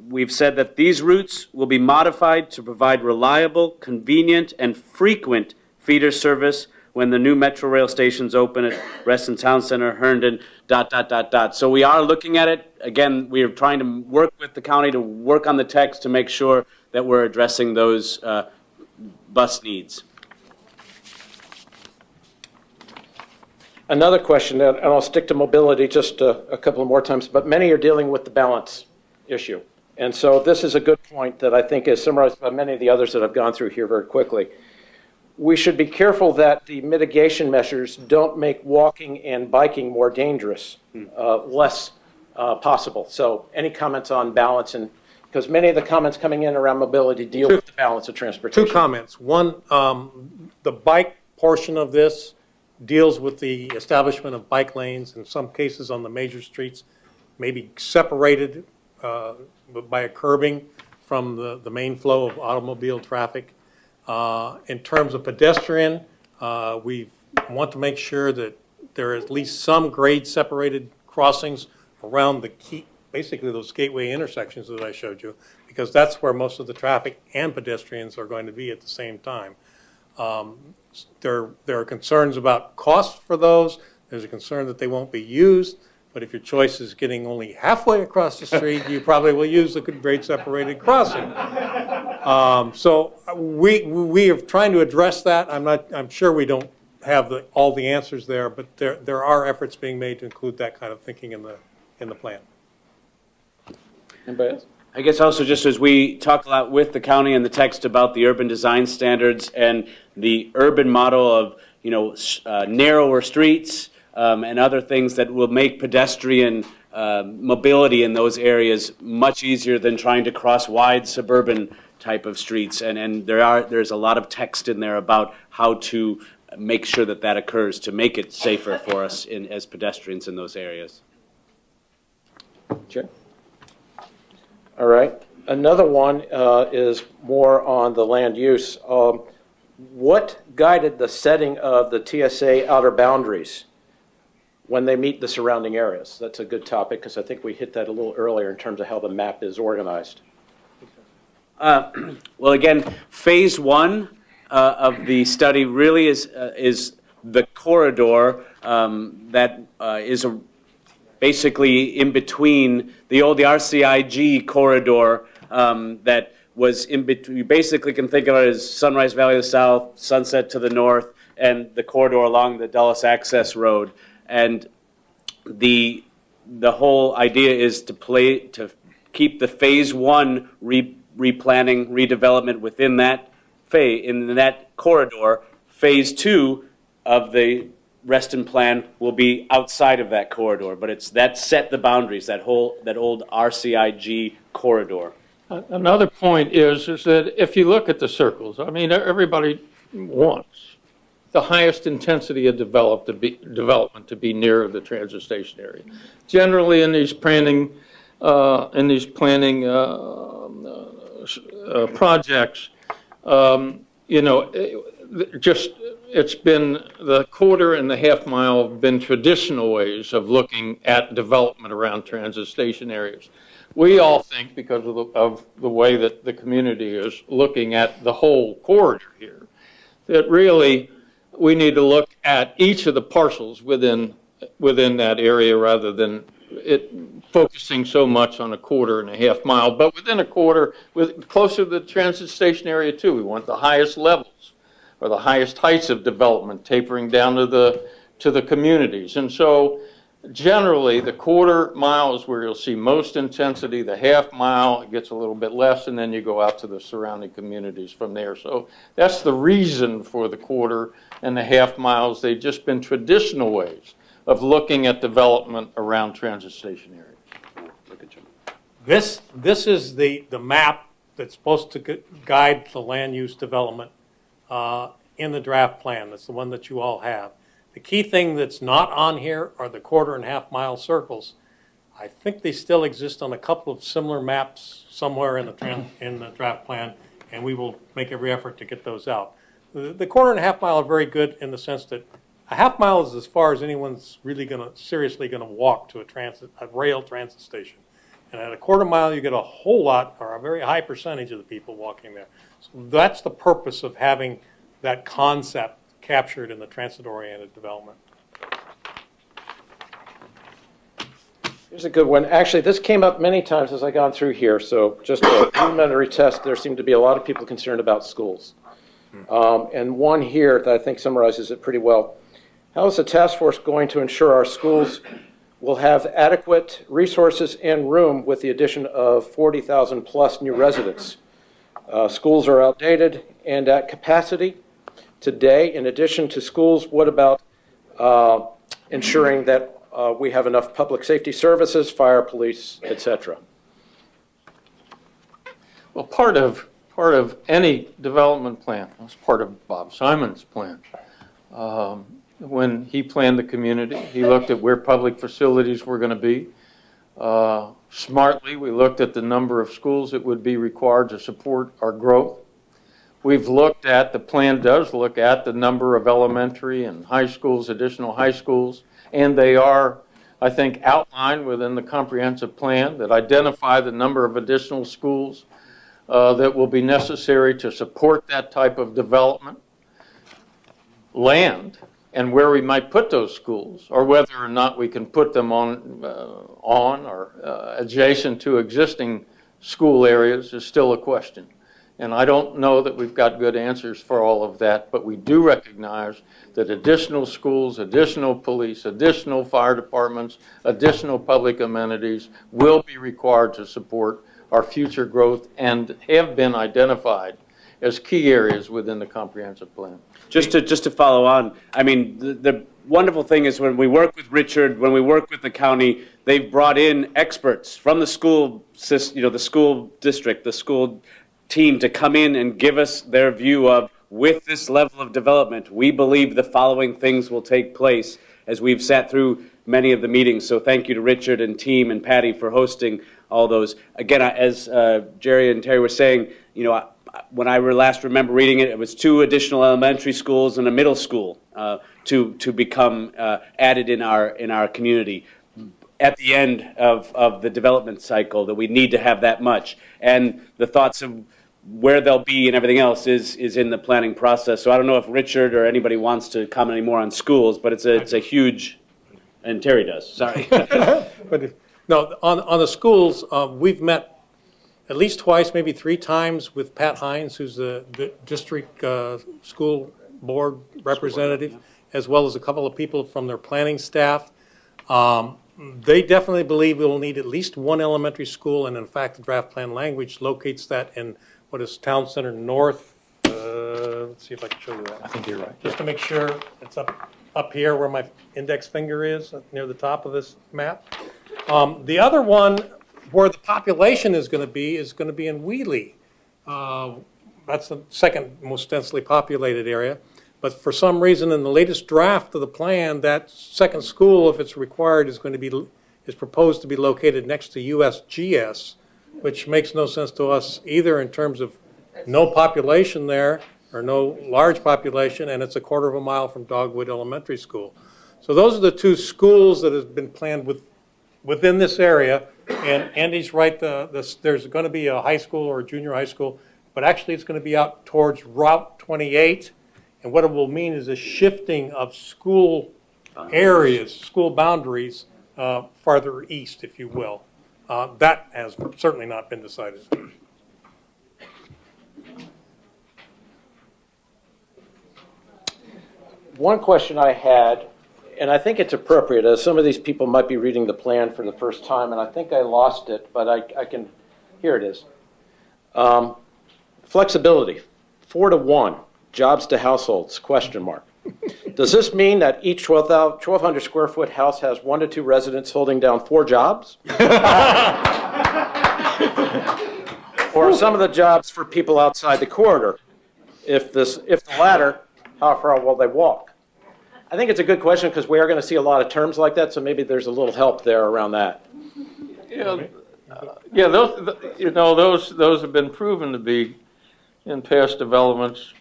we've said that these routes will be modified to provide reliable, convenient, and frequent feeder service when the new Metro Rail stations open at Reston Town Center, Herndon, ... So we are looking at it. Again, we are trying to work with the county to work on the text to make sure that we're addressing those bus needs. Another question, and I'll stick to mobility just a couple more times, but many are dealing with the balance issue. And so this is a good point that I think is summarized by many of the others that I've gone through here very quickly. we should be careful that the mitigation measures don't make walking and biking more dangerous, less possible. So any comments on balance? And because many of the comments coming in around mobility deal with the balance of transportation. Two comments. One, the bike portion of this deals with the establishment of bike lanes, in some cases on the major streets, maybe separated by a curbing from the main flow of automobile traffic. In terms of pedestrian, we want to make sure that there are at least some grade-separated crossings around the key, basically those gateway intersections that I showed you, because that's where most of the traffic and pedestrians are going to be at the same time. There are concerns about cost for those. There's a concern that they won't be used. But if your choice is getting only halfway across the street, you probably will use the grade-separated crossing. So we are trying to address that. I'm sure we don't have all the answers there, but there are efforts being made to include that kind of thinking in the plan. Anybody else? I guess also just as we talk a lot with the county and the text about the urban design standards and the urban model of, narrower streets, and other things that will make pedestrian mobility in those areas much easier than trying to cross wide suburban type of streets. And there's a lot of text in there about how to make sure that occurs to make it safer for us as pedestrians in those areas. Sure. All right. Another one is more on the land use. What guided the setting of the TSA outer boundaries when they meet the surrounding areas? That's a good topic because I think we hit that a little earlier in terms of how the map is organized. Well, again, phase one of the study really is the corridor that is basically in between the RCIG corridor that was in between. You basically can think of it as Sunrise Valley to the south, Sunset to the north, and the corridor along the Dulles Access Road. And the whole idea is to keep the phase one replanning, redevelopment within that in that corridor. Phase two of the Reston plan will be outside of that corridor, but that set the boundaries, that old RCIG corridor. Another point is that if you look at the circles, I mean, everybody wants the highest intensity of development to be near the transit station area. Generally, in these planning projects, it's been the quarter and the half mile have been traditional ways of looking at development around transit station areas. We all think, because of the way that the community is looking at the whole corridor here, that really we need to look at each of the parcels within that area rather than it focusing so much on a quarter and a half mile. But within a quarter, closer to the transit station area too, we want the highest levels or the highest heights of development tapering down to the communities. And so generally, the quarter mile is where you'll see most intensity. The half mile, it gets a little bit less, and then you go out to the surrounding communities from there. So that's the reason for the quarter and the half miles. They've just been traditional ways of looking at development around transit station areas. This is the map that's supposed to guide the land use development in the draft plan. That's the one that you all have. The key thing that's not on here are the quarter and half mile circles. I think they still exist on a couple of similar maps somewhere in the draft plan, and we will make every effort to get those out. The quarter and a half mile are very good in the sense that a half mile is as far as anyone's really seriously going to walk to a rail transit station. And at a quarter mile, you get a whole lot, or a very high percentage of the people walking there. So that's the purpose of having that concept captured in the transit-oriented development. Here's a good one. Actually, this came up many times as I've gone through here, so just a preliminary test, there seem to be a lot of people concerned about schools. And one here that I think summarizes it pretty well. How is the task force going to ensure our schools will have adequate resources and room with the addition of 40,000 plus new residents? Schools are outdated and at capacity. today. In addition to schools, what about ensuring that we have enough public safety services, fire, police, et cetera? Well, part of any development plan, that's part of Bob Simon's plan. When he planned the community, he looked at where public facilities were going to be. Smartly, we looked at the number of schools that would be required to support our growth. We've looked at, the plan does look at the number of elementary and high schools, additional high schools, and they are, I think, outlined within the comprehensive plan that identify the number of additional schools that will be necessary to support that type of development. Land and where we might put those schools, or whether or not we can put them on or adjacent to existing school areas, is still a question. And I don't know that we've got good answers for all of that, but we do recognize that additional schools, additional police, additional fire departments, additional public amenities will be required to support our future growth and have been identified as key areas within the comprehensive plan. Just to follow on, I mean, the wonderful thing is when we work with Richard, when we work with the county, they've brought in experts from the school system, the school district, the school team to come in and give us their view of, with this level of development, we believe the following things will take place, as we've sat through many of the meetings. So thank you to Richard and team and Patty for hosting all those. Again, as Jerry and Terry were saying, when I last remember reading it, it was 2 additional elementary schools and a middle school to become added in our community at the end of the development cycle, that we need to have that much. And the thoughts of where they'll be and everything else is in the planning process. So I don't know if Richard or anybody wants to comment any more on schools, but it's a huge, and Terry does, sorry. But no, on the schools, we've met at least twice, maybe 3 times with Pat Hines, who's the district school board representative, as well as a couple of people from their planning staff. They definitely believe we will need at least 1 elementary school, and in fact, the draft plan language locates that in what is Town Center North. Let's see if I can show you that. I think you're right. Just to make sure it's up here where my index finger is, near the top of this map. The other one where the population is going to be in Wheelie. That's the second most densely populated area. But for some reason, in the latest draft of the plan, that second school, if it's required, is proposed to be located next to USGS, which makes no sense to us either in terms of no population there or no large population, and it's a 1/4 mile from Dogwood Elementary School. So those are the 2 schools that have been planned within this area. And Andy's right, there's going to be a high school or a junior high school, but actually it's going to be out towards Route 28. And what it will mean is a shifting of school areas, school boundaries, farther east, if you will. That has certainly not been decided. One question I had, and I think it's appropriate, as some of these people might be reading the plan for the first time, and I think I lost it, but I can, here it is. Flexibility, 4 to 1, jobs to households, question mark. Does this mean that each 1,200 square foot house has 1 to 2 residents holding down 4 jobs? Or some of the jobs for people outside the corridor? If the latter, how far will they walk? I think it's a good question because we are going to see a lot of terms like that, so maybe there's a little help there around that. Yeah, those have been proven to be, in past developments,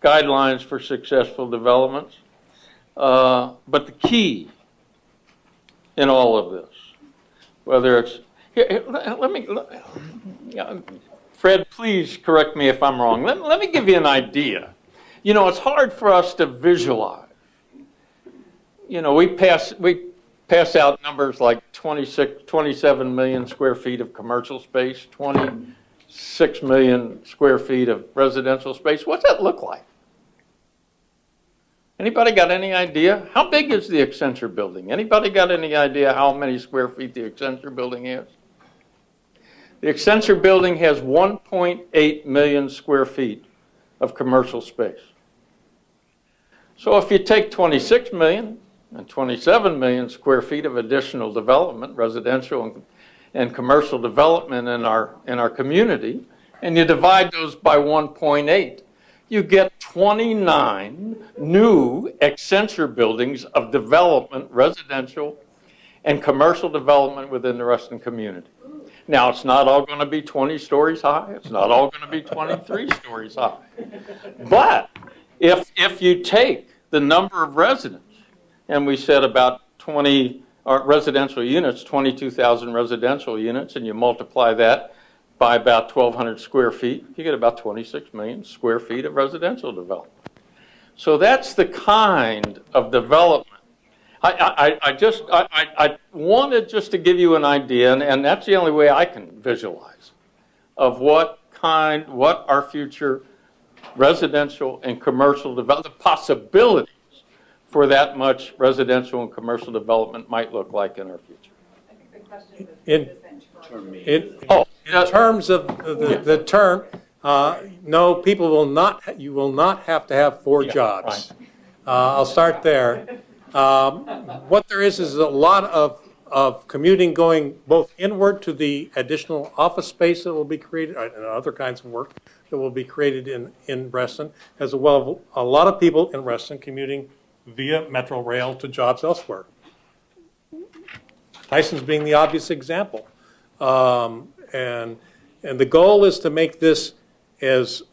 guidelines for successful developments. But the key in all of this, whether it's, Fred, please correct me if I'm wrong. Let me give you an idea. It's hard for us to visualize. We pass out numbers like 27 million square feet of commercial space, 26 million square feet of residential space. What's that look like? Anybody got any idea? How big is the Accenture building? Anybody got any idea how many square feet the Accenture building is? The Accenture building has 1.8 million square feet of commercial space. So if you take 26 million and 27 million square feet of additional development, residential and commercial development in our community, and you divide those by 1.8, you get 29 new Accenture buildings of development, residential and commercial development within the Reston community. Now, it's not all going to be 20 stories high. It's not all going to be 23 stories high. But if you take the number of residents, and we said about 20 residential units, 22,000 residential units, and you multiply that by about 1,200 square feet, you get about 26 million square feet of residential development. So that's the kind of development. I wanted just to give you an idea, and that's the only way I can visualize, of what our future residential and commercial development, the possibilities for that much residential and commercial development might look like in our future. In terms of the term, no, you will not have to have 4 jobs. I'll start there. What there is a lot of commuting going both inward to the additional office space that will be created and other kinds of work that will be created in Reston, as well as a lot of people in Reston commuting via Metro Rail to jobs elsewhere. Tyson's being the obvious example. And the goal is to make this as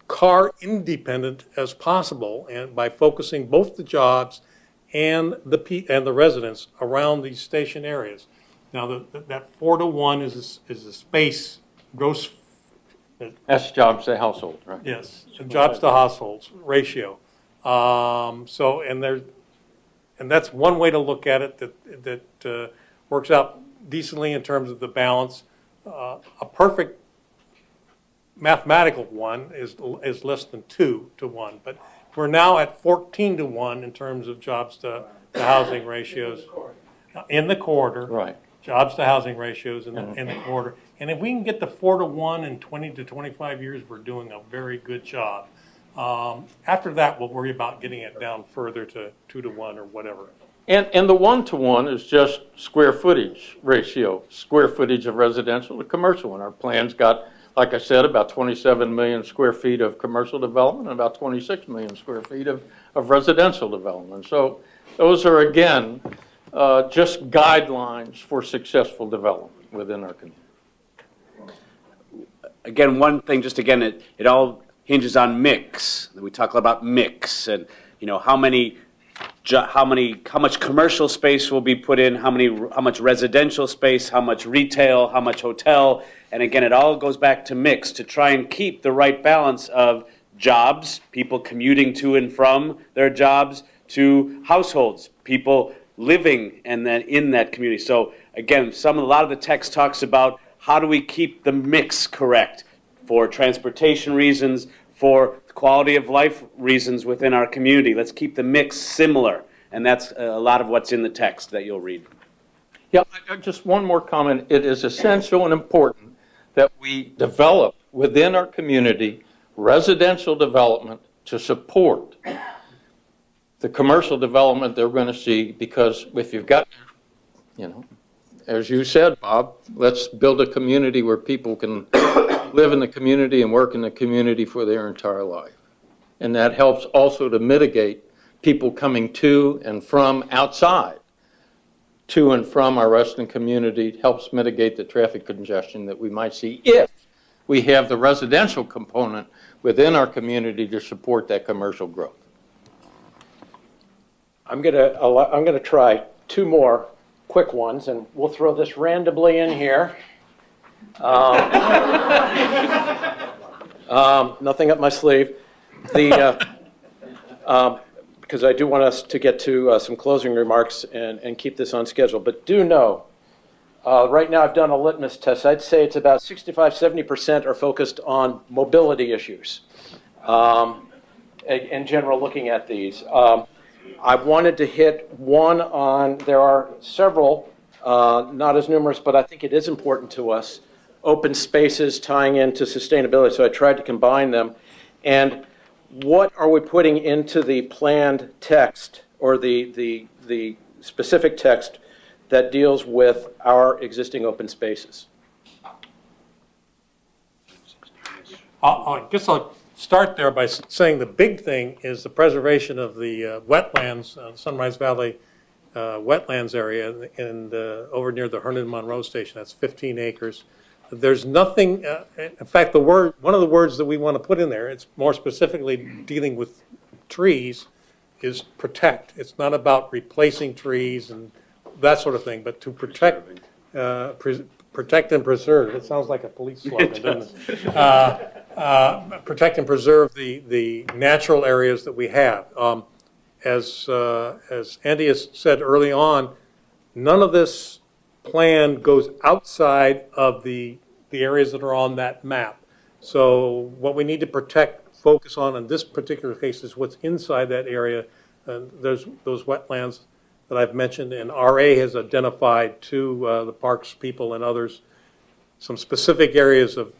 car independent as possible, and by focusing both the jobs and the residents around these station areas. Now, that 4-to-1 is a space gross. That's jobs to household, right? Yes, jobs to households ratio. And that's one way to look at it that works out decently in terms of the balance. A perfect mathematical one is less than 2-to-1, but we're now at 14-to-1 in terms of jobs to housing ratios in the corridor. Right. Jobs to housing ratios in the corridor. And if we can get to 4-to-1 in 20 to 25 years, we're doing a very good job. After that, we'll worry about getting it down further to 2-to-1 or whatever. And the 1-to-1 is just square footage ratio, square footage of residential to commercial. And our plan's got, like I said, about 27 million square feet of commercial development and about 26 million square feet of residential development. So those are, again, just guidelines for successful development within our community. Again, one thing, just again, it all hinges on mix. We talk about mix and, how much commercial space will be put in, how much residential space, how much retail, how much hotel. And again, it all goes back to mix, to try and keep the right balance of jobs, people commuting to and from their jobs, to households, people living and then in that community. So again, a lot of the text talks about how do we keep the mix correct for transportation reasons, for quality of life reasons within our community. Let's keep the mix similar. And that's a lot of what's in the text that you'll read. Yeah, just one more comment. It is essential and important that we develop within our community residential development to support the commercial development they're going to see, because if you've got, as you said, Bob, let's build a community where people can live in the community and work in the community for their entire life. And that helps also to mitigate people coming to and from outside, to and from our Reston community. It helps mitigate the traffic congestion that we might see if we have the residential component within our community to support that commercial growth. I'm gonna try 2 more quick ones, and we'll throw this randomly in here. Nothing up my sleeve. Because I do want us to get to some closing remarks and keep this on schedule. But do know, right now I've done a litmus test. I'd say it's about 65-70% are focused on mobility issues. In general, looking at these. I wanted to hit one on, there are several, not as numerous, but I think it is important to us, open spaces tying into sustainability. So I tried to combine them. And what are we putting into the planned text or the specific text that deals with our existing open spaces? I guess I'll start there by saying the big thing is the preservation of the wetlands, Sunrise Valley wetlands area and over near the Herndon Monroe Station. That's 15 acres. There's nothing, in fact, one of the words that we want to put in there, it's more specifically dealing with trees, is protect. It's not about replacing trees and that sort of thing, but to protect, protect and preserve. It sounds like a police slogan, doesn't it? Protect and preserve the natural areas that we have. As Andy has said early on, none of this plan goes outside of the areas that are on that map. So what we need to protect, focus on in this particular case is what's inside that area. There's those wetlands that I've mentioned, and RA has identified to the parks people and others some specific areas of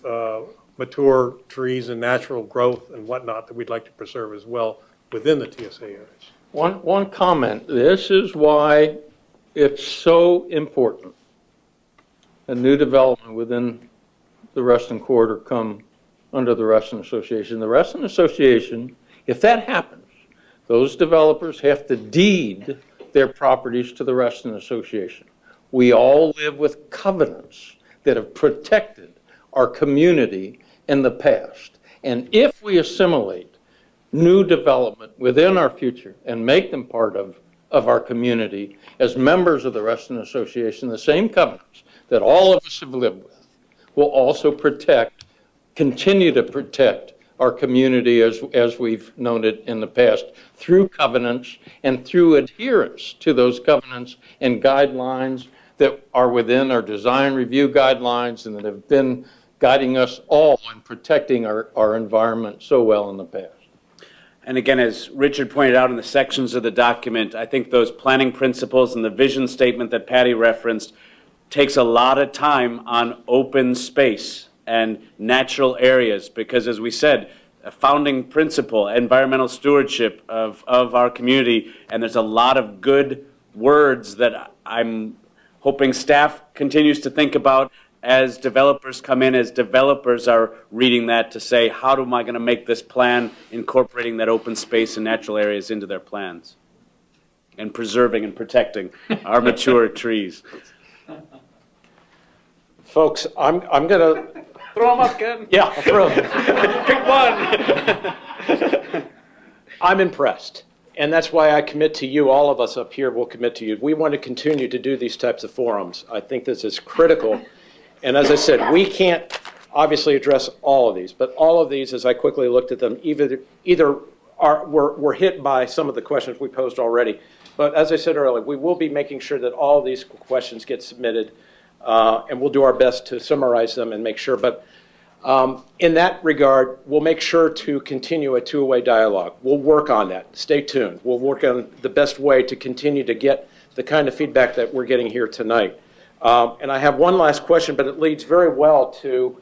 mature trees and natural growth and whatnot that we'd like to preserve as well within the TSA areas. One comment. This is why it's so important a new development within the Reston corridor come under the Reston Association. The Reston Association, if that happens, those developers have to deed their properties to the Reston Association. We all live with covenants that have protected our community in the past. And if we assimilate new development within our future and make them part of our community as members of the Reston Association, the same covenants that all of us have lived with will also continue to protect our community as we've known it in the past through covenants and through adherence to those covenants and guidelines that are within our design review guidelines and that have been guiding us all in protecting our environment so well in the past. And again, as Richard pointed out in the sections of the document, I think those planning principles and the vision statement that Patty referenced takes a lot of time on open space and natural areas because, as we said, a founding principle, environmental stewardship of our community, and there's a lot of good words that I'm hoping staff continues to think about as developers come in, as developers are reading that to say, how am I going to make this plan incorporating that open space and natural areas into their plans and preserving and protecting our mature trees. Folks, I'm going to Throw them up, Ken. Yeah, I'll throw them. Pick one. I'm impressed. And that's why I commit to you, all of us up here will commit to you. We want to continue to do these types of forums. I think this is critical. And as I said, we can't obviously address all of these, but all of these, as I quickly looked at them, either were hit by some of the questions we posed already. But as I said earlier, we will be making sure that all of these questions get submitted, and we'll do our best to summarize them and make sure. But in that regard, we'll make sure to continue a two-way dialogue. We'll work on that. Stay tuned. We'll work on the best way to continue to get the kind of feedback that we're getting here tonight. And I have one last question, but it leads very well to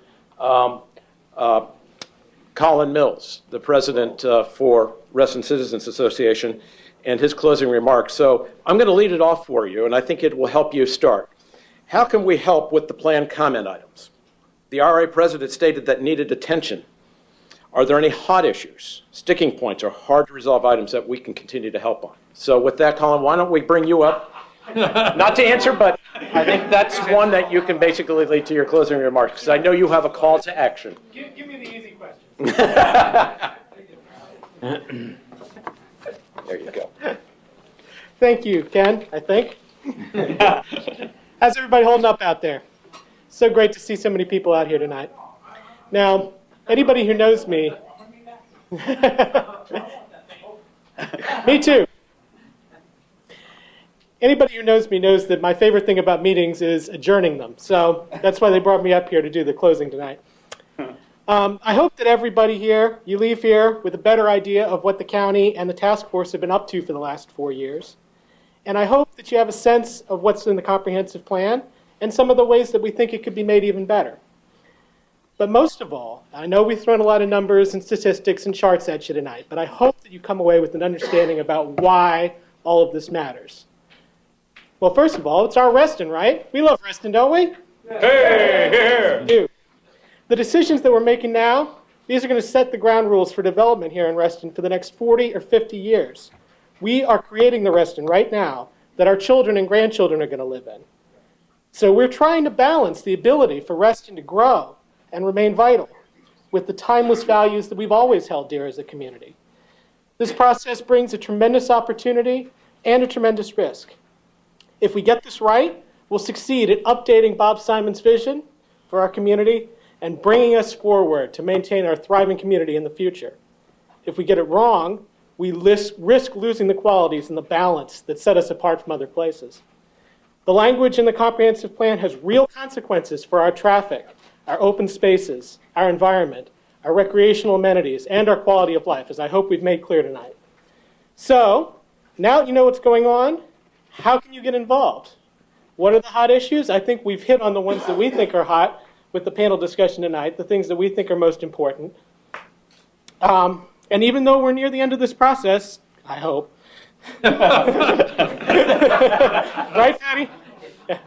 Colin Mills, the president for Reston Citizens Association, and his closing remarks. So I'm going to lead it off for you, and I think it will help you start. How can we help with the planned comment items? The RA president stated that needed attention. Are there any hot issues, sticking points, or hard to resolve items that we can continue to help on? So with that, Colin, why don't we bring you up? Not to answer, but I think that's one that you can basically lead to your closing remarks, because I know you have a call to action. Give me the easy question. There you go. Thank you, Ken, I think. How's everybody holding up out there? So great to see so many people out here tonight. Now, anybody who knows me, me too. Anybody who knows me knows that my favorite thing about meetings is adjourning them. So that's why they brought me up here to do the closing tonight. I hope that everybody here, you leave here with a better idea of what the county and the task force have been up to for the last 4 years. And I hope that you have a sense of what's in the comprehensive plan and some of the ways that we think it could be made even better. But most of all, I know we've thrown a lot of numbers and statistics and charts at you tonight, but I hope that you come away with an understanding about why all of this matters. Well, first of all, it's our Reston, right? We love Reston, don't we? Hey, here! We do. The decisions that we're making now, these are going to set the ground rules for development here in Reston for the next 40 or 50 years. We are creating the Reston right now that our children and grandchildren are going to live in. So we're trying to balance the ability for Reston to grow and remain vital with the timeless values that we've always held dear as a community. This process brings a tremendous opportunity and a tremendous risk. If we get this right, we'll succeed at updating Bob Simon's vision for our community and bringing us forward to maintain our thriving community in the future. If we get it wrong, we risk losing the qualities and the balance that set us apart from other places. The language in the comprehensive plan has real consequences for our traffic, our open spaces, our environment, our recreational amenities, and our quality of life, as I hope we've made clear tonight. So, now that you know what's going on, how can you get involved? What are the hot issues? I think we've hit on the ones that we think are hot with the panel discussion tonight, the things that we think are most important. And even though we're near the end of this process, I hope. Right, Patty? Yeah.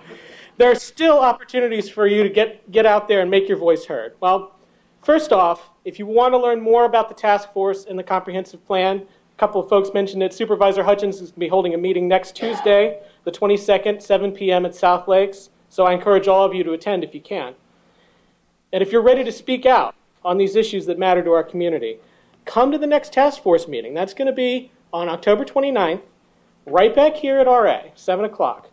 There are still opportunities for you to get out there and make your voice heard. Well, first off, if you want to learn more about the task force and the comprehensive plan, a couple of folks mentioned it. Supervisor Hudgens is going to be holding a meeting next Tuesday, the 22nd, 7 p.m. at South Lakes. So I encourage all of you to attend if you can. And if you're ready to speak out on these issues that matter to our community, come to the next task force meeting. That's going to be on October 29th, right back here at RA, 7 o'clock.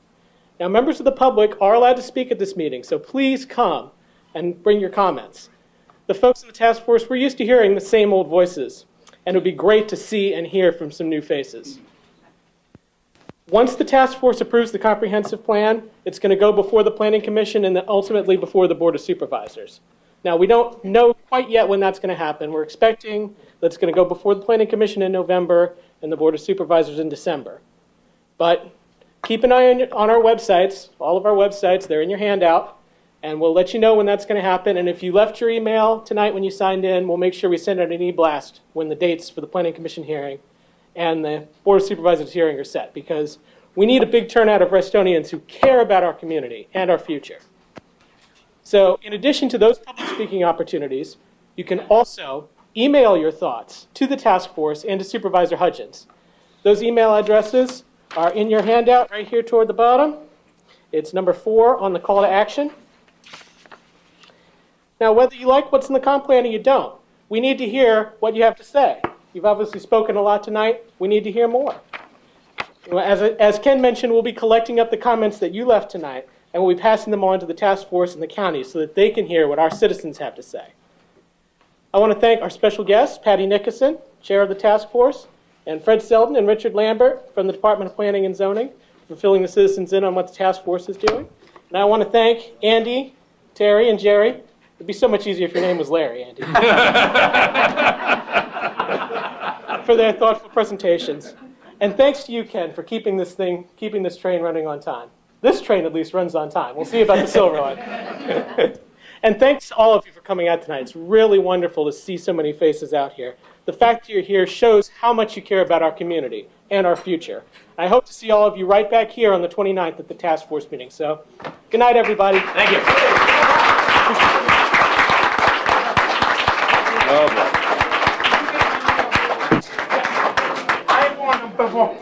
Now, members of the public are allowed to speak at this meeting, so please come and bring your comments. The folks in the task force, we're used to hearing the same old voices, and it would be great to see and hear from some new faces. Once the task force approves the comprehensive plan, it's going to go before the Planning Commission and then ultimately before the Board of Supervisors. Now, we don't know quite yet when that's going to happen. We're expecting that's going to go before the Planning Commission in November and the Board of Supervisors in December. But keep an eye on our websites, all of our websites. They're in your handout, and we'll let you know when that's going to happen. And if you left your email tonight when you signed in, we'll make sure we send out an e-blast when the dates for the Planning Commission hearing and the Board of Supervisors hearing are set, because we need a big turnout of Restonians who care about our community and our future. So in addition to those public speaking opportunities, you can also email your thoughts to the task force and to Supervisor Hudgens. Those email addresses are in your handout right here toward the bottom. It's number 4 on the call to action. Now, whether you like what's in the comp plan or you don't, we need to hear what you have to say. You've obviously spoken a lot tonight. We need to hear more. As Ken mentioned, we'll be collecting up the comments that you left tonight, and we'll be passing them on to the task force and the county so that they can hear what our citizens have to say. I want to thank our special guests, Patty Nickerson, chair of the task force, and Fred Selden and Richard Lambert from the Department of Planning and Zoning for filling the citizens in on what the task force is doing. And I want to thank Andy, Terry, and Jerry. It'd be so much easier if your name was Larry, Andy. For their thoughtful presentations. And thanks to you, Ken, for keeping this train running on time. This train at least runs on time. We'll see about the silver one. And thanks to all of you for coming out tonight. It's really wonderful to see so many faces out here. The fact that you're here shows how much you care about our community and our future. I hope to see all of you right back here on the 29th at the task force meeting. So, good night, everybody. Thank you. I want them before.